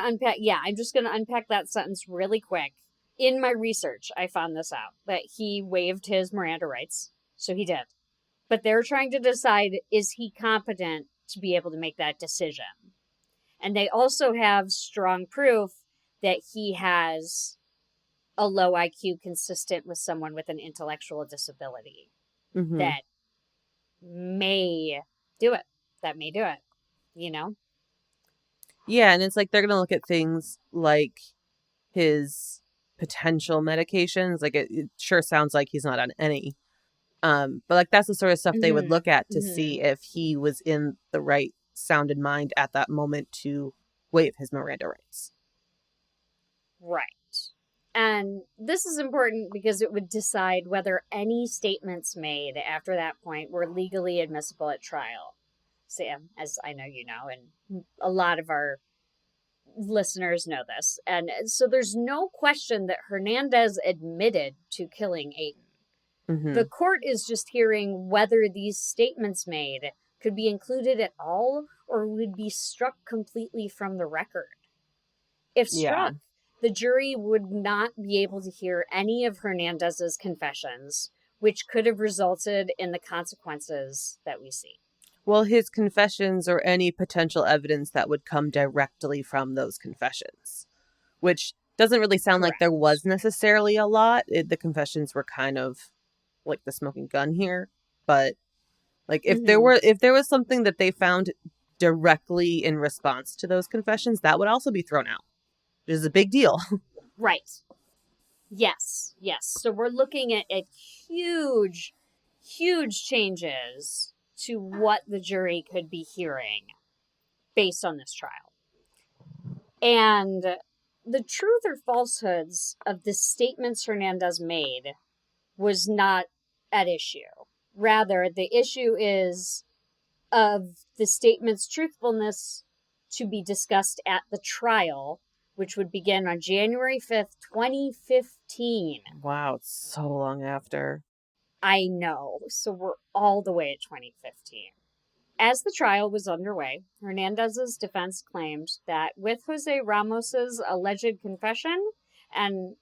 S2: just going to unpack that sentence really quick. In my research, I found this out, that he waived his Miranda rights. So he did. But they're trying to decide, is he competent to be able to make that decision? And they also have strong proof that he has a low IQ consistent with someone with an intellectual disability that may do it.
S1: Yeah, and it's they're going to look at things like his potential medications. It sure sounds like he's not on any. But that's the sort of stuff they would look at to see if he was in the right sound in mind at that moment to waive his Miranda rights.
S2: Right. And this is important because it would decide whether any statements made after that point were legally admissible at trial. Sam, as I know you know, and a lot of our listeners know this. And so there's no question that Hernandez admitted to killing Etan.
S1: Mm-hmm.
S2: The court is just hearing whether these statements made could be included at all or would be struck completely from the record. If struck, the jury would not be able to hear any of Hernandez's confessions, which could have resulted in the consequences that we see.
S1: Well, his confessions or any potential evidence that would come directly from those confessions, which doesn't really sound like there was necessarily a lot. The confessions were kind of like the smoking gun here, but like if there was something that they found directly in response to those confessions, that would also be thrown out, which is a big deal.
S2: Right. Yes. So we're looking at huge changes to what the jury could be hearing based on this trial. And the truth or falsehoods of the statements Hernandez made was not at issue. Rather, the issue is of the statement's truthfulness to be discussed at the trial, which would begin on January 5th, 2015.
S1: Wow, it's so long after.
S2: I know. So we're all the way at 2015. As the trial was underway, Hernandez's defense claimed that with Jose Ramos's alleged confession, and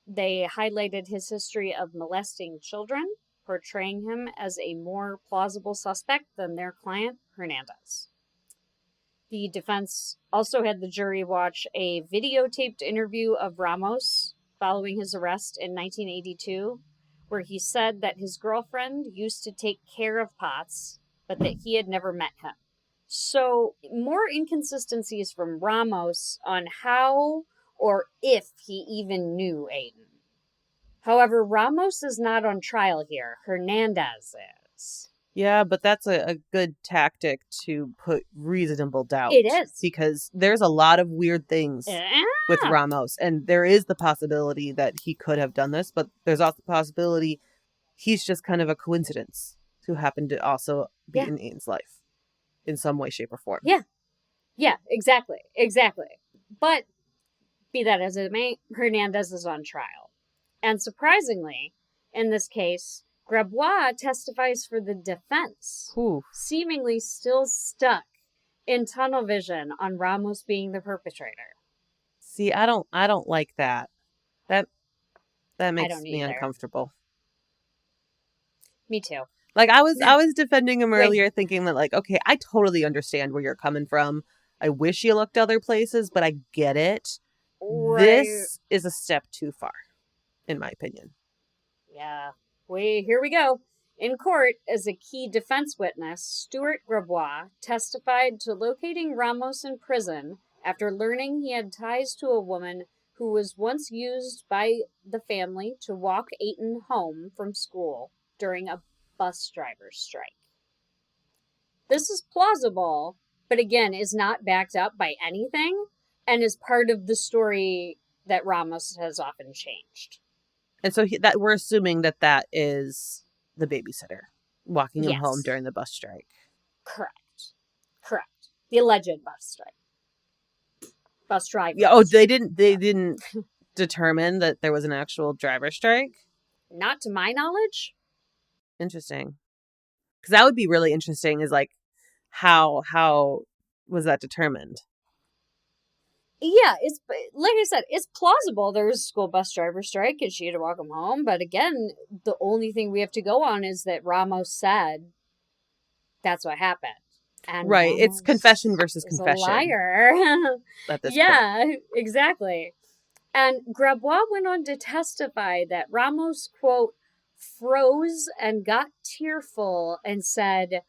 S2: they highlighted his history of molesting children, portraying him as a more plausible suspect than their client, Hernandez. The defense also had the jury watch a videotaped interview of Ramos following his arrest in 1982, where he said that his girlfriend used to take care of Patz, but that he had never met him. So, more inconsistencies from Ramos on how or if he even knew Etan. However, Ramos is not on trial here. Hernandez is.
S1: Yeah, but that's a good tactic to put reasonable doubt.
S2: It is.
S1: Because there's a lot of weird things with Ramos. And there is the possibility that he could have done this, but there's also the possibility he's just kind of a coincidence who happened to also be in Etan's life in some way, shape, or form.
S2: Yeah, exactly. But be that as it may, Hernandez is on trial. And surprisingly, in this case, Grebois testifies for the defense, seemingly still stuck in tunnel vision on Ramos being the perpetrator.
S1: See, I don't like that. That makes me uncomfortable.
S2: Me too.
S1: Like I was defending him earlier, thinking that like, okay, I totally understand where you're coming from. I wish you looked other places, but I get it. Right. This is a step too far, in my opinion.
S2: Yeah. Here we go. In court, as a key defense witness, Stuart Grebois testified to locating Ramos in prison after learning he had ties to a woman who was once used by the family to walk Etan home from school during a bus driver's strike. This is plausible, but again, is not backed up by anything and is part of the story that Ramos has often changed.
S1: And so that we're assuming that is the babysitter walking him home during the bus strike.
S2: Correct. The alleged bus strike. Bus driver.
S1: Yeah. They didn't determine that there was an actual driver strike?
S2: Not to my knowledge.
S1: Interesting. Because that would be really interesting. Is like how was that determined?
S2: Yeah, it's like I said, it's plausible there was a school bus driver strike and she had to walk him home. But again, the only thing we have to go on is that Ramos said that's what happened. And
S1: right,
S2: Ramos
S1: it's confession versus confession.
S2: A liar.
S1: At this point.
S2: Exactly. And Grebois went on to testify that Ramos, quote, froze and got tearful and said,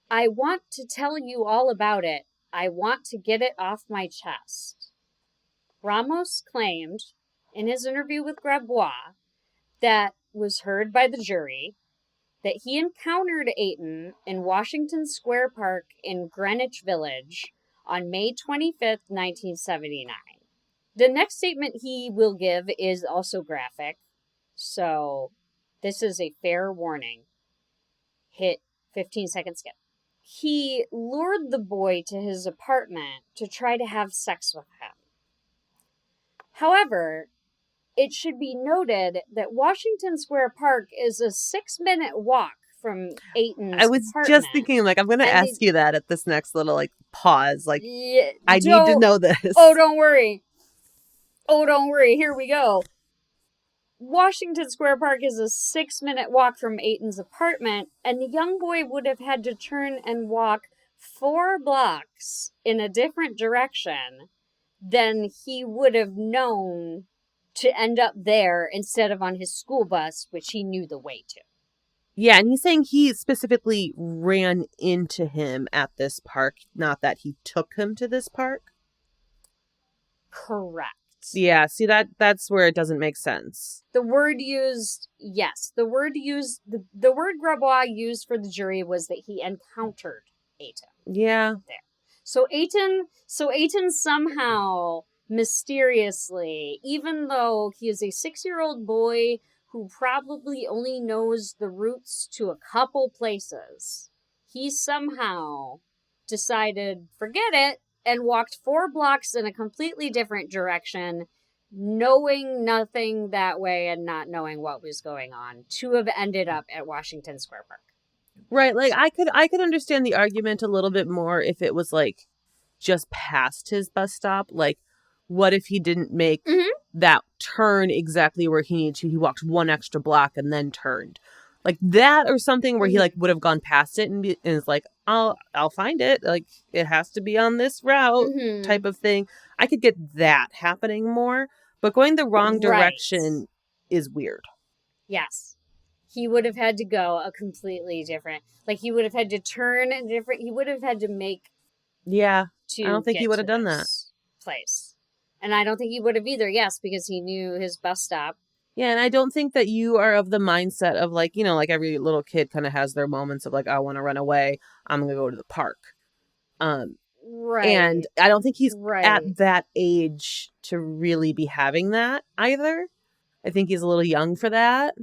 S2: "I want to tell you all about it. I want to get it off my chest." Ramos claimed in his interview with Grebois that was heard by the jury that he encountered Etan in Washington Square Park in Greenwich Village on May 25th, 1979. The next statement he will give is also graphic, so this is a fair warning. Hit 15-second skip. He lured the boy to his apartment to try to have sex with him. However, it should be noted that Washington Square Park is a 6-minute walk from Etan's
S1: I was
S2: apartment.
S1: just thinking, like, I'm going to ask you that at this next little, like, pause. Like,
S2: yeah,
S1: I need to know this.
S2: Oh, don't worry. Here we go. Washington Square Park is a 6-minute walk from Etan's apartment, and the young boy would have had to turn and walk 4 blocks in a different direction than he would have known to end up there instead of on his school bus, which he knew the way to.
S1: Yeah, and he's saying he specifically ran into him at this park, not that he took him to this park.
S2: Correct.
S1: Yeah, see, that's where it doesn't make sense.
S2: The word used, yes, the word Grabois used for the jury was that he encountered Etan.
S1: Yeah.
S2: There. So Etan somehow, mysteriously, even though he is a 6-year-old boy who probably only knows the routes to a couple places, he somehow decided, forget it, and walked 4 blocks in a completely different direction, knowing nothing that way and not knowing what was going on, to have ended up at Washington Square Park.
S1: Right, like I could understand the argument a little bit more if it was like just past his bus stop. Like, what if he didn't make that turn exactly where he needed to? He walked 1 extra block and then turned. Like that, or something where he like would have gone past it and is like, I'll find it. Like, it has to be on this route type of thing. I could get that happening more, but going the wrong direction is weird.
S2: Yes. He would have had to go a completely different, like he would have had to turn a different, he would have had to make.
S1: Yeah. I don't think he would have done that.
S2: Place. And I don't think he would have either, yes, because he knew his bus stop.
S1: Yeah, and I don't think that you are of the mindset of like, you know, like every little kid kind of has their moments of like, I want to run away. I'm going to go to the park.
S2: Right.
S1: And I don't think he's at that age to really be having that either. I think he's a little young for that.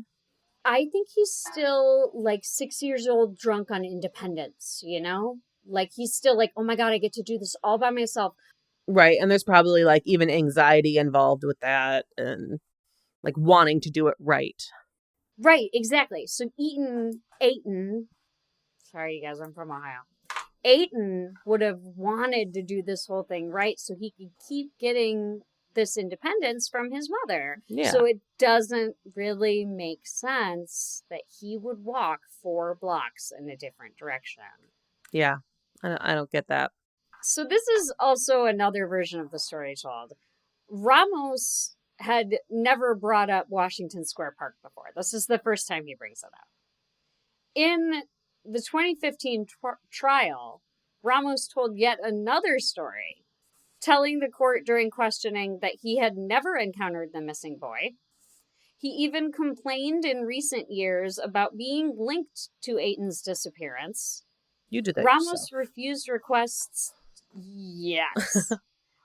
S2: I think he's still like 6 years old, drunk on independence, you know? Like he's still like, oh my God, I get to do this all by myself.
S1: Right. And there's probably like even anxiety involved with that and like wanting to do it right.
S2: Right, exactly. So Etan, sorry you guys, I'm from Ohio. Etan would have wanted to do this whole thing right so he could keep getting this independence from his mother.
S1: Yeah.
S2: So it doesn't really make sense that he would walk 4 blocks in a different direction.
S1: Yeah, I don't get that.
S2: So this is also another version of the story told. Ramos had never brought up Washington Square Park before. This is the first time he brings it up. In the 2015 trial, Ramos told yet another story, telling the court during questioning that he had never encountered the missing boy. He even complained in recent years about being linked to Etan's disappearance.
S1: You did that
S2: Ramos
S1: yourself.
S2: refused requests. Yes.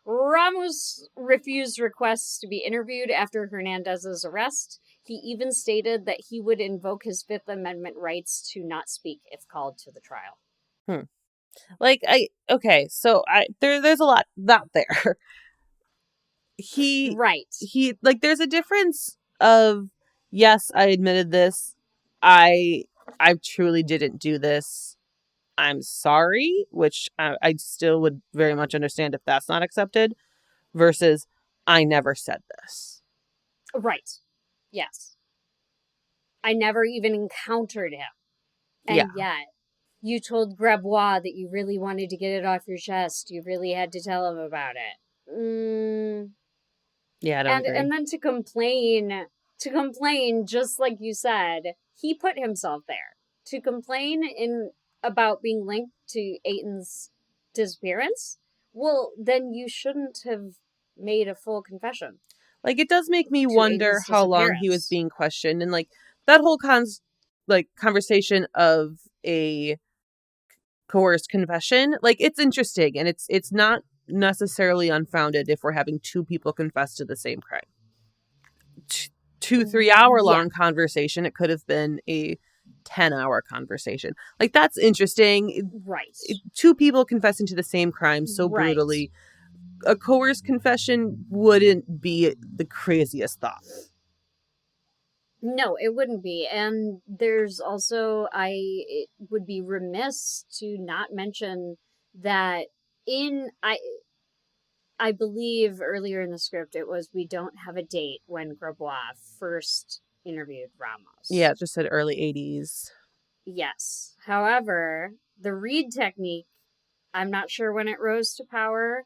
S2: Ramos refused requests to be interviewed after Hernandez's arrest. He even stated that he would invoke his Fifth Amendment rights to not speak if called to the trial.
S1: There's a lot not there. He there's a difference of, yes, I admitted this. I truly didn't do this. I'm sorry, which I still would very much understand if that's not accepted, versus I never said this.
S2: Right. Yes. I never even encountered him. And yet, you told Grabois that you really wanted to get it off your chest. You really had to tell him about it.
S1: Yeah, I don't agree.
S2: And then to complain, just like you said, he put himself there. To complain about being linked to Etan's disappearance, well, then you shouldn't have made a full confession.
S1: Like, it does make me wonder how long he was being questioned. And, like, that whole like conversation of a coerced confession, like it's interesting, and it's not necessarily unfounded if we're having two people confess to the same crime. 2-3 hour long conversation. It could have been a 10-hour conversation. Like, that's interesting.
S2: Right.
S1: Two people confessing to the same crime so brutally. A coerced confession wouldn't be the craziest thought.
S2: No, it wouldn't be. And there's also, it would be remiss to not mention that I believe earlier in the script it was we don't have a date when Grabois first interviewed Ramos.
S1: Yeah, it just said early 80s.
S2: Yes. However, the Reed technique, I'm not sure when it rose to power,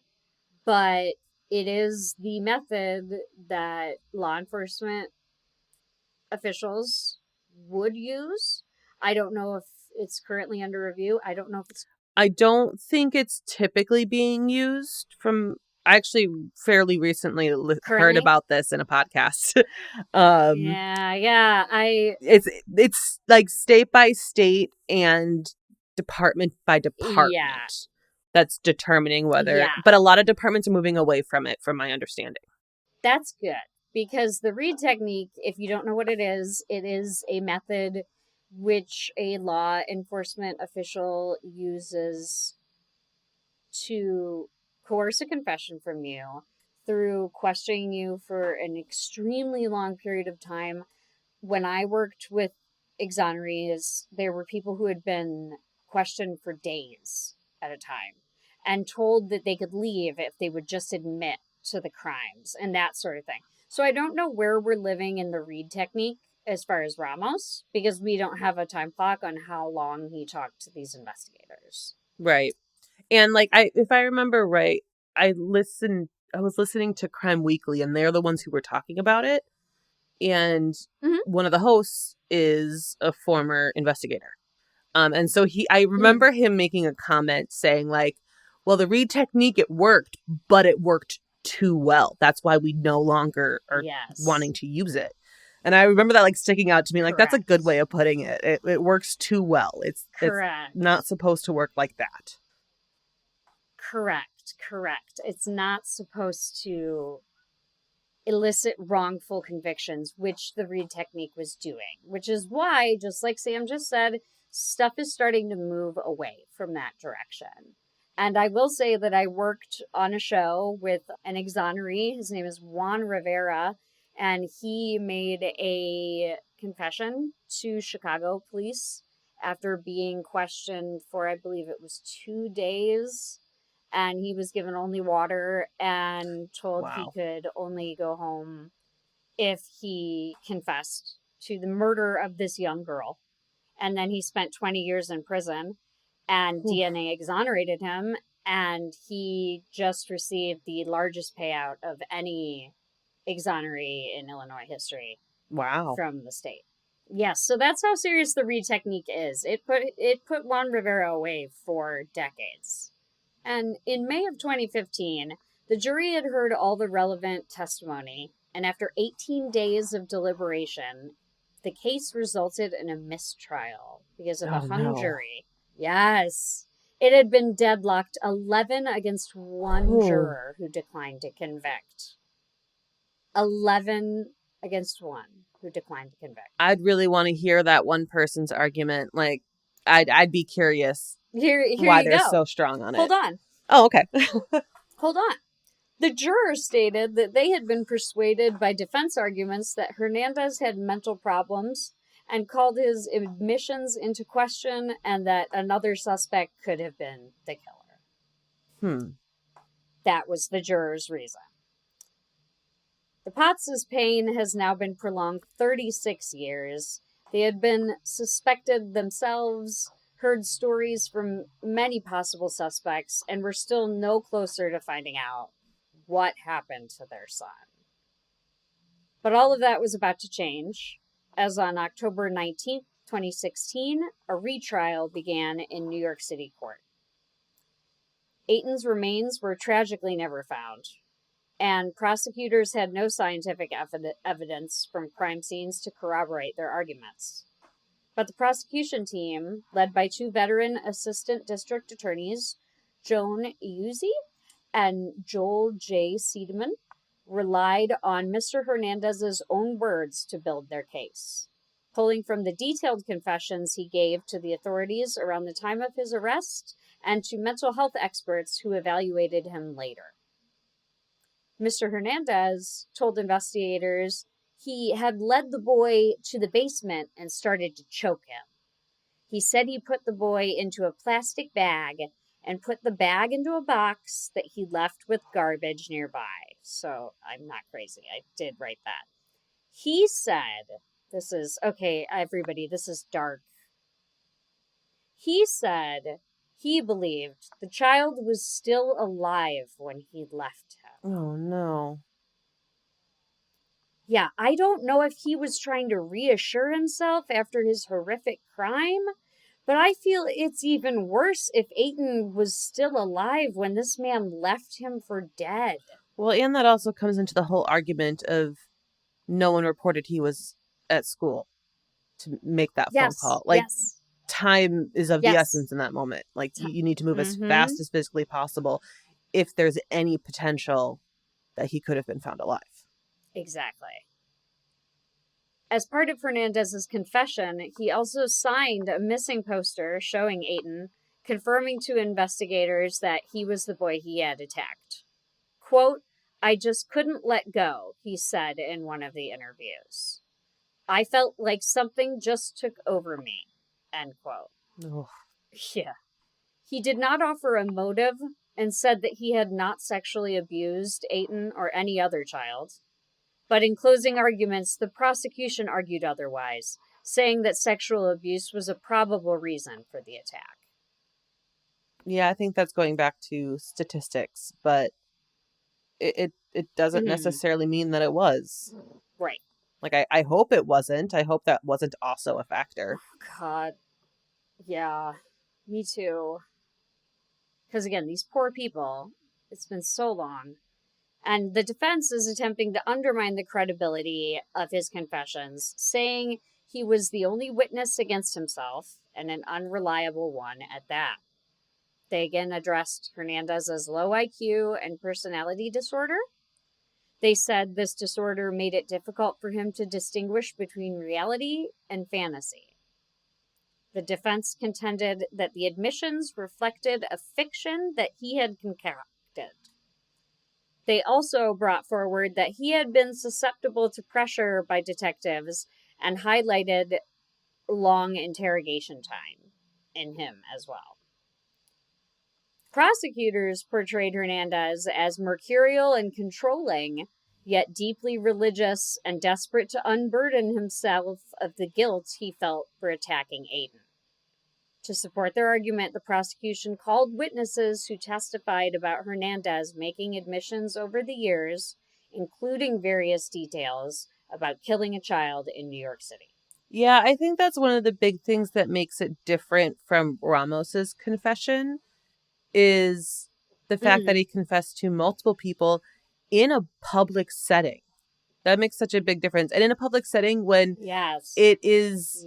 S2: but it is the method that law enforcement officials would use. I don't know if it's currently under review. I don't know if it's...
S1: I don't think it's typically being used from... I actually fairly recently heard about this in a podcast.
S2: Yeah.
S1: It's like state by state and department by department that's determining whether... Yeah. But a lot of departments are moving away from it, from my understanding.
S2: That's good. Because the Reed technique, if you don't know what it is a method which a law enforcement official uses to coerce a confession from you through questioning you for an extremely long period of time. When I worked with exonerees, there were people who had been questioned for days at a time and told that they could leave if they would just admit to the crimes and that sort of thing. So I don't know where we're living in the Reed technique as far as Ramos, because we don't have a time clock on how long he talked to these investigators.
S1: Right. And like, if I remember right, I was listening to Crime Weekly, and they're the ones who were talking about it. And one of the hosts is a former investigator. And so I remember him making a comment saying like, well, the Reed technique, it worked, but it worked too well. That's why we no longer are wanting to use it. And I remember that like sticking out to me. Like, that's a good way of putting it. It works too well. It's not supposed to work like that.
S2: Correct. It's not supposed to elicit wrongful convictions, which the Reed technique was doing, which is why, just like Sam just said, stuff is starting to move away from that direction. And I will say that I worked on a show with an exoneree. His name is Juan Rivera, and he made a confession to Chicago police after being questioned for, I believe it was 2 days. And he was given only water and told he could only go home if he confessed to the murder of this young girl. And then he spent 20 years in prison, and DNA exonerated him, and he just received the largest payout of any exoneree in Illinois history.
S1: Wow.
S2: From the state. Yes, so that's how serious the Reed technique is. It put Juan Rivera away for decades. And in May of 2015, the jury had heard all the relevant testimony, and after 18 days of deliberation, the case resulted in a mistrial because of a hung jury. Yes. It had been deadlocked 11 against 1 juror who declined to convict. 11 against 1 who declined to convict.
S1: I'd really want to hear that one person's argument. Like, I'd be curious why they're so strong on it.
S2: Hold on.
S1: Oh, okay.
S2: Hold on. The jurors stated that they had been persuaded by defense arguments that Hernandez had mental problems and called his admissions into question, and that another suspect could have been the killer. That was the jurors' reason. The Patz's pain has now been prolonged 36 years. They had been suspected themselves, heard stories from many possible suspects, and were still no closer to finding out what happened to their son. But all of that was about to change, as on October 19th, 2016, a retrial began in New York City court. Etan's remains were tragically never found, and prosecutors had no scientific evidence from crime scenes to corroborate their arguments. But the prosecution team, led by 2 veteran assistant district attorneys, Joan Uzzi and Joel J. Seidman, relied on Mr. Hernandez's own words to build their case, pulling from the detailed confessions he gave to the authorities around the time of his arrest and to mental health experts who evaluated him later. Mr. Hernandez told investigators he had led the boy to the basement and started to choke him. He said he put the boy into a plastic bag and put the bag into a box that he left with garbage nearby. So I'm not crazy. I did write that. He said, this is, okay, everybody, this is dark. He said he believed the child was still alive when he left him.
S1: Oh, no.
S2: Yeah, I don't know if he was trying to reassure himself after his horrific crime, but I feel it's even worse if Etan was still alive when this man left him for dead.
S1: Well, and that also comes into the whole argument of no one reported he was at school to make that phone call. Like, time is of the essence in that moment. Like, you need to move as fast as physically possible if there's any potential that he could have been found alive.
S2: Exactly. As part of Hernandez's confession, he also signed a missing poster showing Etan, confirming to investigators that he was the boy he had attacked. Quote, "I just couldn't let go," he said in one of the interviews. "I felt like something just took over me," end quote.
S1: Oh.
S2: Yeah. He did not offer a motive and said that he had not sexually abused Etan or any other child. But in closing arguments, the prosecution argued otherwise, saying that sexual abuse was a probable reason for the attack.
S1: Yeah, I think that's going back to statistics, but it doesn't necessarily mean that it was.
S2: Right.
S1: Like, I hope it wasn't. I hope that wasn't also a factor.
S2: Oh, God. Yeah, me too. Because again, these poor people, it's been so long. And the defense is attempting to undermine the credibility of his confessions, saying he was the only witness against himself, and an unreliable one at that. They again addressed Hernandez's low IQ and personality disorder. They said this disorder made it difficult for him to distinguish between reality and fantasy. The defense contended that the admissions reflected a fiction that he had concocted. They also brought forward that he had been susceptible to pressure by detectives and highlighted long interrogation time in him as well. Prosecutors portrayed Hernandez as mercurial and controlling, yet deeply religious and desperate to unburden himself of the guilt he felt for attacking Etan. To support their argument, the prosecution called witnesses who testified about Hernandez making admissions over the years, including various details about killing a child in New York City.
S1: Yeah, I think that's one of the big things that makes it different from Ramos's confession is the fact that he confessed to multiple people in a public setting. That makes such a big difference. And in a public setting when it is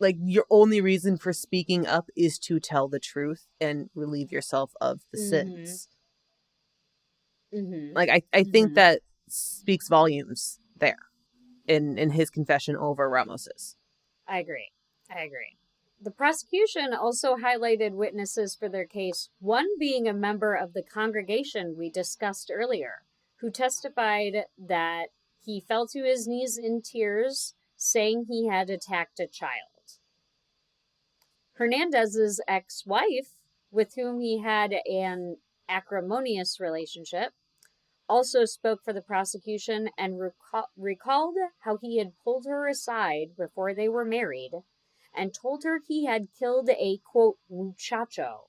S1: like your only reason for speaking up is to tell the truth and relieve yourself of the sins. Like, I think that speaks volumes there in his confession over Ramos's.
S2: I agree. The prosecution also highlighted witnesses for their case, one being a member of the congregation we discussed earlier, who testified that he fell to his knees in tears, saying he had attacked a child. Hernandez's ex-wife, with whom he had an acrimonious relationship, also spoke for the prosecution and recalled how he had pulled her aside before they were married and told her he had killed a, quote, muchacho,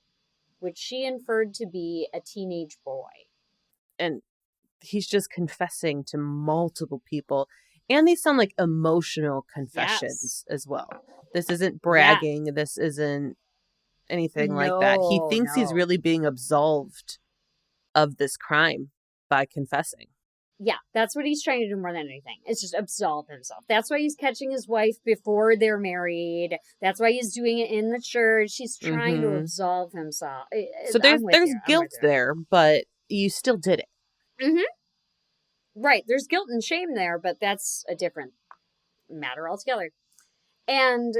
S2: which she inferred to be a teenage boy.
S1: And he's just confessing to multiple people. And these sound like emotional confessions as well. This isn't bragging. This isn't anything like that. He thinks he's really being absolved of this crime by confessing.
S2: Yeah, that's what he's trying to do more than anything. It's just absolve himself. That's why he's catching his wife before they're married. That's why he's doing it in the church. He's trying to absolve himself.
S1: So there's guilt there, but you still did it.
S2: Mm-hmm. Right. There's guilt and shame there, but that's a different matter altogether. And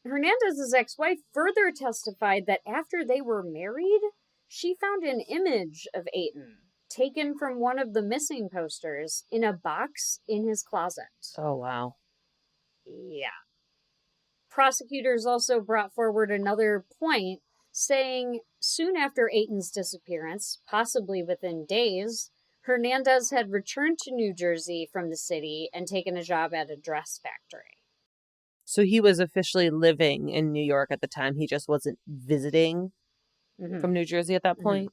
S2: Hernandez's ex-wife further testified that after they were married, she found an image of Etan taken from one of the missing posters in a box in his closet.
S1: Oh, wow.
S2: Yeah. Prosecutors also brought forward another point, saying soon after Etan's disappearance, possibly within days, Hernandez had returned to New Jersey from the city and taken a job at a dress factory.
S1: So he was officially living in New York at the time. He just wasn't visiting from New Jersey at that point?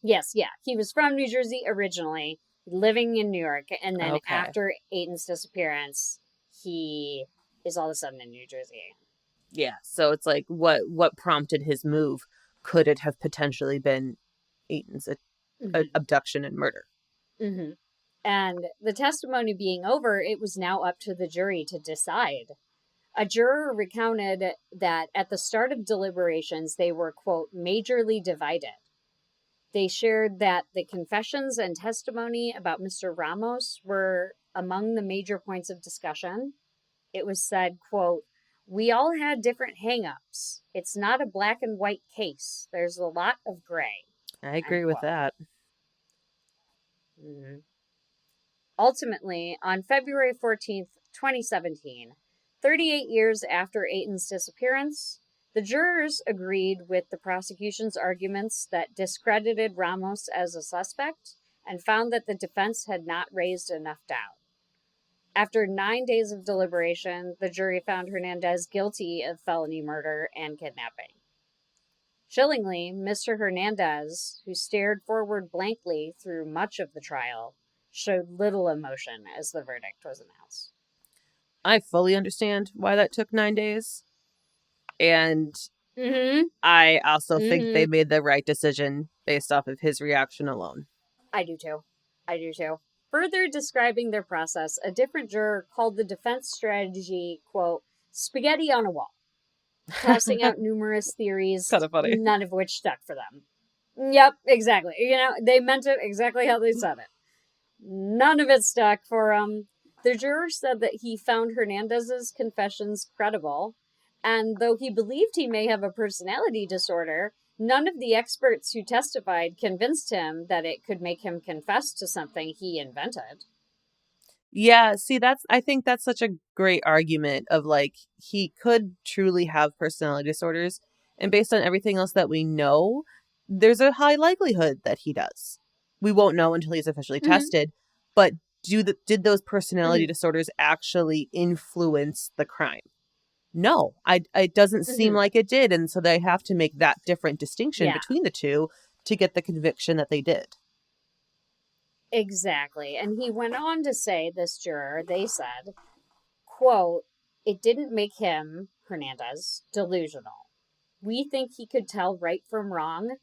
S2: Yes, yeah. He was from New Jersey originally, living in New York, and then after Etan's disappearance, he is all of a sudden in New Jersey.
S1: Yeah, so it's like what prompted his move? Could it have potentially been Etan's abduction and murder?
S2: And the testimony being over, it was now up to the jury to decide. A juror recounted that at the start of deliberations, they were, quote, majorly divided. They shared that the confessions and testimony about Mr. Ramos were among the major points of discussion. It was said, quote, we all had different hang-ups. It's not a black and white case. There's a lot of gray.
S1: I agree with that.
S2: Ultimately, on February 14th, 2017, 38 years after Etan's disappearance, the jurors agreed with the prosecution's arguments that discredited Ramos as a suspect and found that the defense had not raised enough doubt. After 9 days of deliberation, the jury found Hernandez guilty of felony murder and kidnapping. Chillingly, Mr. Hernandez, who stared forward blankly through much of the trial, showed little emotion as the verdict was announced.
S1: I fully understand why that took 9 days. And I also think they made the right decision based off of his reaction alone.
S2: I do too. Further describing their process, a different juror called the defense strategy, quote, spaghetti on a wall, tossing out numerous theories,
S1: kind of funny.
S2: None of which stuck for them. Yep, exactly. You know, they meant it exactly how they said it. None of it stuck for them. The juror said that he found Hernandez's confessions credible, and though he believed he may have a personality disorder, none of the experts who testified convinced him that it could make him confess to something he invented.
S1: Yeah, see, I think that's such a great argument of like, he could truly have personality disorders, and based on everything else that we know, there's a high likelihood that he does. We won't know until he's officially tested, but did those personality disorders actually influence the crime? No, it doesn't seem like it did, and so they have to make that different distinction between the two to get the conviction that they did.
S2: Exactly. And he went on to say, this juror, they said, quote, it didn't make him, Hernandez, delusional. We think he could tell right from wrong.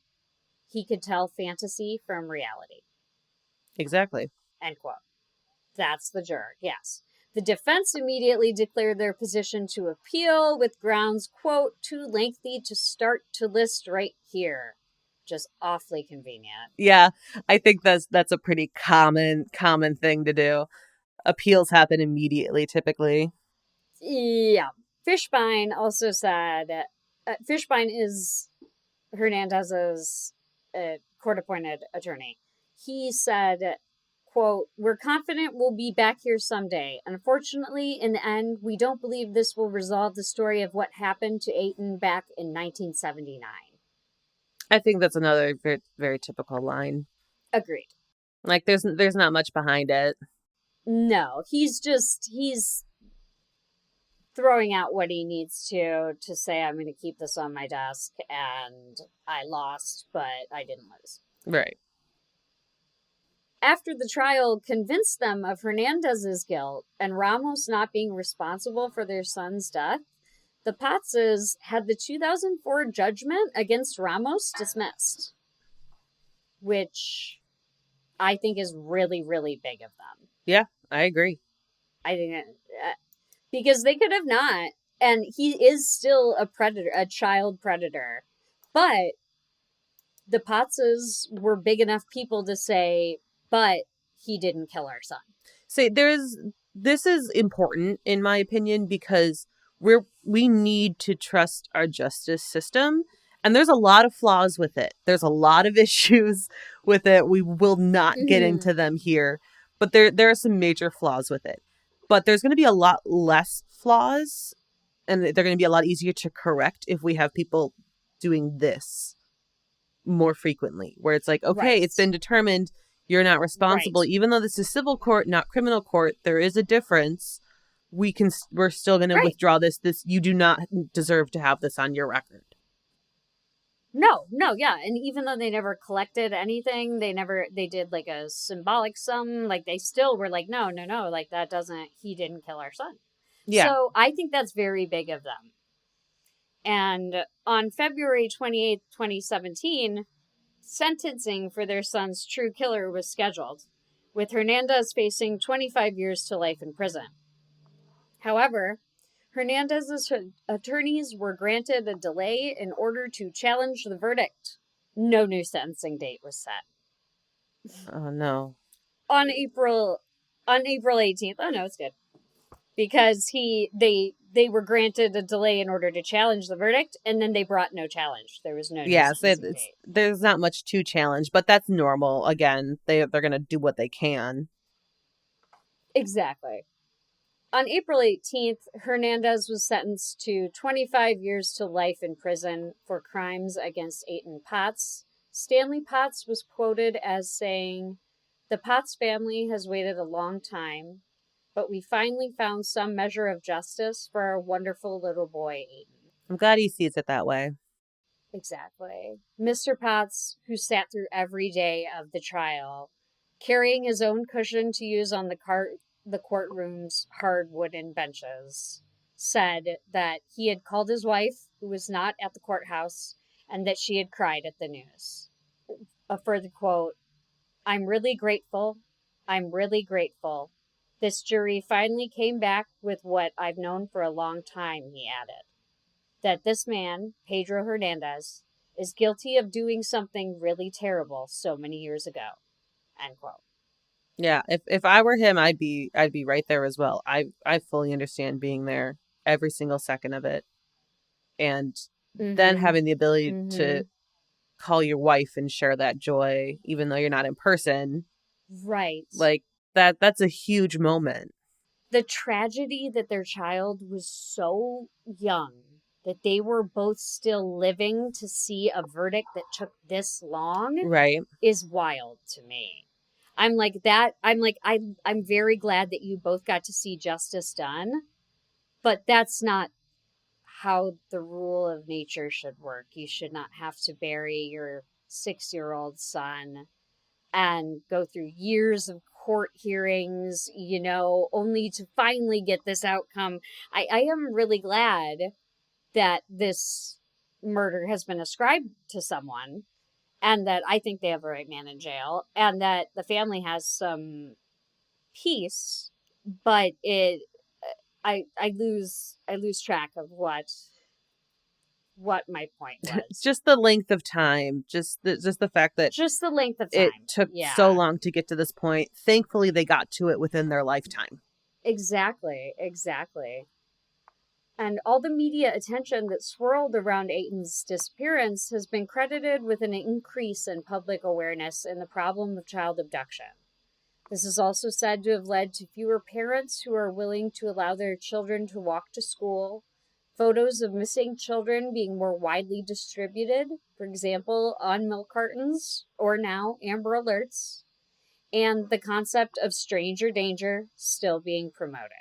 S2: He could tell fantasy from reality.
S1: Exactly.
S2: End quote. That's the juror, yes. The defense immediately declared their position to appeal with grounds, quote, too lengthy to start to list right here. Just awfully convenient.
S1: Yeah, I think that's a pretty common thing to do. Appeals happen immediately, typically.
S2: Yeah. Fishbein also said, Fishbein is Hernandez's court-appointed attorney. He said, quote, we're confident we'll be back here someday. Unfortunately, in the end, we don't believe this will resolve the story of what happened to Etan back in 1979.
S1: I think that's another very, very typical line.
S2: Agreed.
S1: Like, there's not much behind it.
S2: No, he's throwing out what he needs to say, I'm going to keep this on my desk, and I lost, but I didn't lose.
S1: Right.
S2: After the trial convinced them of Hernandez's guilt and Ramos not being responsible for their son's death, the Patzes had the 2004 judgment against Ramos dismissed. Which, I think is really, really big of them.
S1: Yeah, I agree.
S2: I think because they could have not. And he is still a predator, a child predator. But the Patzes were big enough people to say, but he didn't kill our son.
S1: Say this is important in my opinion because we need to trust our justice system, and there's a lot of flaws with it. There's a lot of issues with it. We will not get into them here, but there are some major flaws with it. But there's going to be a lot less flaws, and they're going to be a lot easier to correct if we have people doing this more frequently, where it's like, okay,
S2: Right.
S1: It's been determined you're not responsible. Right. Even though this is civil court, not criminal court, there is a difference. We're still going to withdraw this. You do not deserve to have this on your record.
S2: No, yeah. And even though they never collected anything, they did like a symbolic sum, like they still were like, no, like he didn't kill our son. Yeah. So I think that's very big of them. And on February 28th, 2017, sentencing for their son's true killer was scheduled, with Hernandez facing 25 years to life in prison. However, Hernandez's attorneys were granted a delay in order to challenge the verdict. No new sentencing date was set.
S1: Oh no.
S2: On April 18th. Oh no, it's good. Because they were granted a delay in order to challenge the verdict, and then they brought no challenge. There was no sentencing date.
S1: There's not much to challenge, but that's normal. Again, they're going to do what they can.
S2: Exactly. On April 18th, Hernandez was sentenced to 25 years to life in prison for crimes against Etan Patz. Stanley Patz was quoted as saying, "The Patz family has waited a long time, but we finally found some measure of justice for our wonderful little boy, Etan."
S1: I'm glad he sees it that way.
S2: Exactly. Mr. Patz, who sat through every day of the trial, carrying his own cushion to use on the courtroom's hard wooden benches, said that he had called his wife, who was not at the courthouse, and that she had cried at the news. A further quote, I'm really grateful. This jury finally came back with what I've known for a long time," he added. That this man, Pedro Hernandez, is guilty of doing something really terrible so many years ago. End quote.
S1: Yeah, if I were him, I'd be right there as well. I fully understand being there every single second of it, and then having the ability to call your wife and share that joy, even though you're not in person.
S2: Right.
S1: Like that's a huge moment.
S2: The tragedy that their child was so young that they were both still living to see a verdict that took this long,
S1: right,
S2: is wild to me. I'm very glad that you both got to see justice done, but that's not how the rule of nature should work. You should not have to bury your 6-year-old son and go through years of court hearings, only to finally get this outcome. I am really glad that this murder has been ascribed to someone, and that I think they have the right man in jail, and that the family has some peace, but I lose track of what my point was.
S1: Just the length of time, just the fact that
S2: the length of time.
S1: It took so long to get to this point. Thankfully, they got to it within their lifetime.
S2: Exactly. And all the media attention that swirled around Etan's disappearance has been credited with an increase in public awareness in the problem of child abduction. This is also said to have led to fewer parents who are willing to allow their children to walk to school, photos of missing children being more widely distributed, for example, on milk cartons, or now Amber Alerts, and the concept of stranger danger still being promoted.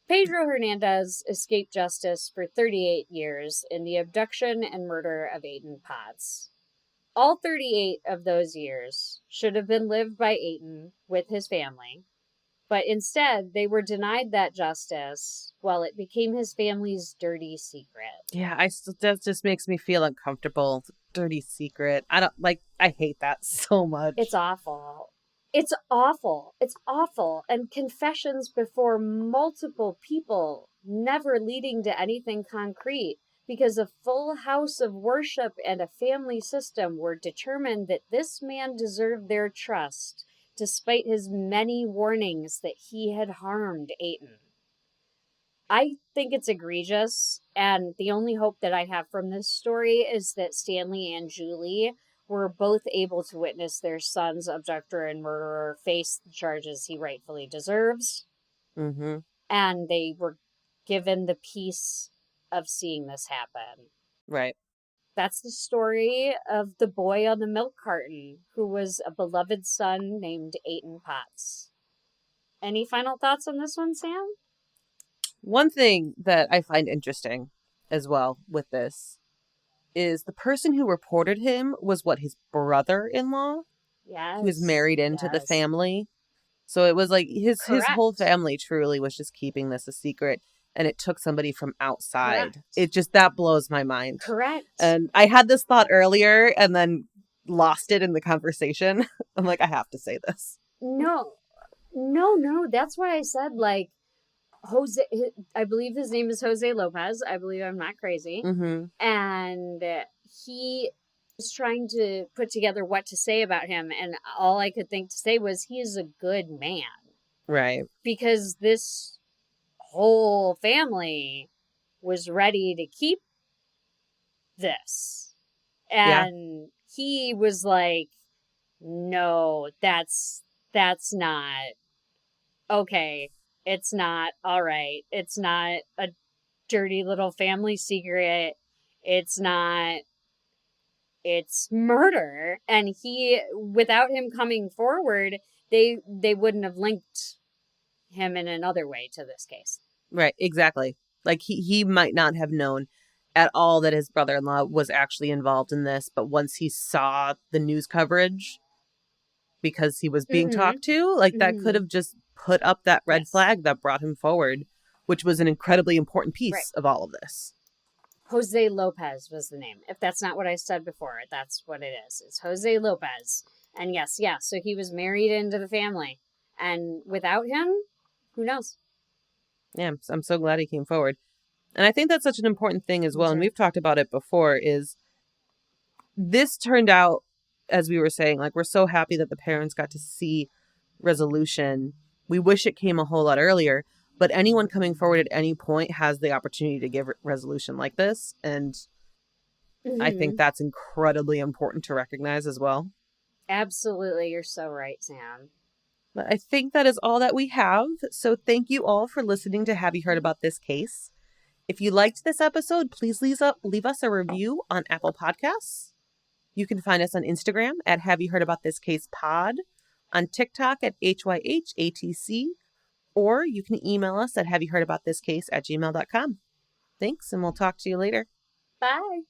S2: Pedro Hernandez escaped justice for 38 years in the abduction and murder of Etan Patz. All 38 of those years should have been lived by Etan with his family, But instead, they were denied that justice while it became his family's dirty secret.
S1: Yeah, that just makes me feel uncomfortable. Dirty secret. I hate that so much.
S2: It's awful. It's awful. It's awful. And confessions before multiple people, never leading to anything concrete, because a full house of worship and a family system were determined that this man deserved their trust, despite his many warnings that he had harmed Etan. I think it's egregious, and the only hope that I have from this story is that Stanley and Julie were both able to witness their son's abductor and murderer face the charges he rightfully deserves.
S1: Mm-hmm.
S2: And they were given the peace of seeing this happen.
S1: Right.
S2: That's the story of the boy on the milk carton who was a beloved son named Etan Patz. Any final thoughts on this one, Sam?
S1: One thing that I find interesting as well with this is the person who reported him was his brother-in-law.
S2: Yes.
S1: He was married into the family. So it was like his whole family truly was just keeping this a secret, and it took somebody from outside.
S2: Correct.
S1: That blows my mind.
S2: Correct.
S1: And I had this thought earlier and then lost it in the conversation. I'm like, I have to say this.
S2: No. That's why I said, like, Jose, I believe his name is Jose Lopez. I believe I'm not crazy.
S1: Mm-hmm.
S2: And he was trying to put together what to say about him. And all I could think to say was he is a good man.
S1: Right.
S2: Because this whole family was ready to keep this. And he was like, no, that's not okay. It's not all right. It's not a dirty little family secret. It's murder. And without him coming forward, they wouldn't have linked him in another way to this case.
S1: Right, exactly. Like he might not have known at all that his brother-in-law was actually involved in this, but once he saw the news coverage, because he was being talked to, like that could have just put up that red flag that brought him forward, which was an incredibly important piece of all of this.
S2: Jose Lopez was the name. If that's not what I said before, that's what it is. It's Jose Lopez. And so he was married into the family. And without him, who knows?
S1: Yeah, I'm so glad he came forward. And I think that's such an important thing as well. And we've talked about it before, is this turned out, as we were saying, like, we're so happy that the parents got to see resolution. We wish it came a whole lot earlier, but anyone coming forward at any point has the opportunity to give resolution like this. And I think that's incredibly important to recognize as well.
S2: Absolutely. You're so right, Sam.
S1: But I think that is all that we have. So thank you all for listening to Have You Heard About This Case? If you liked this episode, please leave us a review on Apple Podcasts. You can find us on Instagram at Have You Heard About This Case Pod, on TikTok at HYHATC, or you can email us at haveyouheardaboutThisCase@gmail.com. Thanks, and we'll talk to you later.
S2: Bye.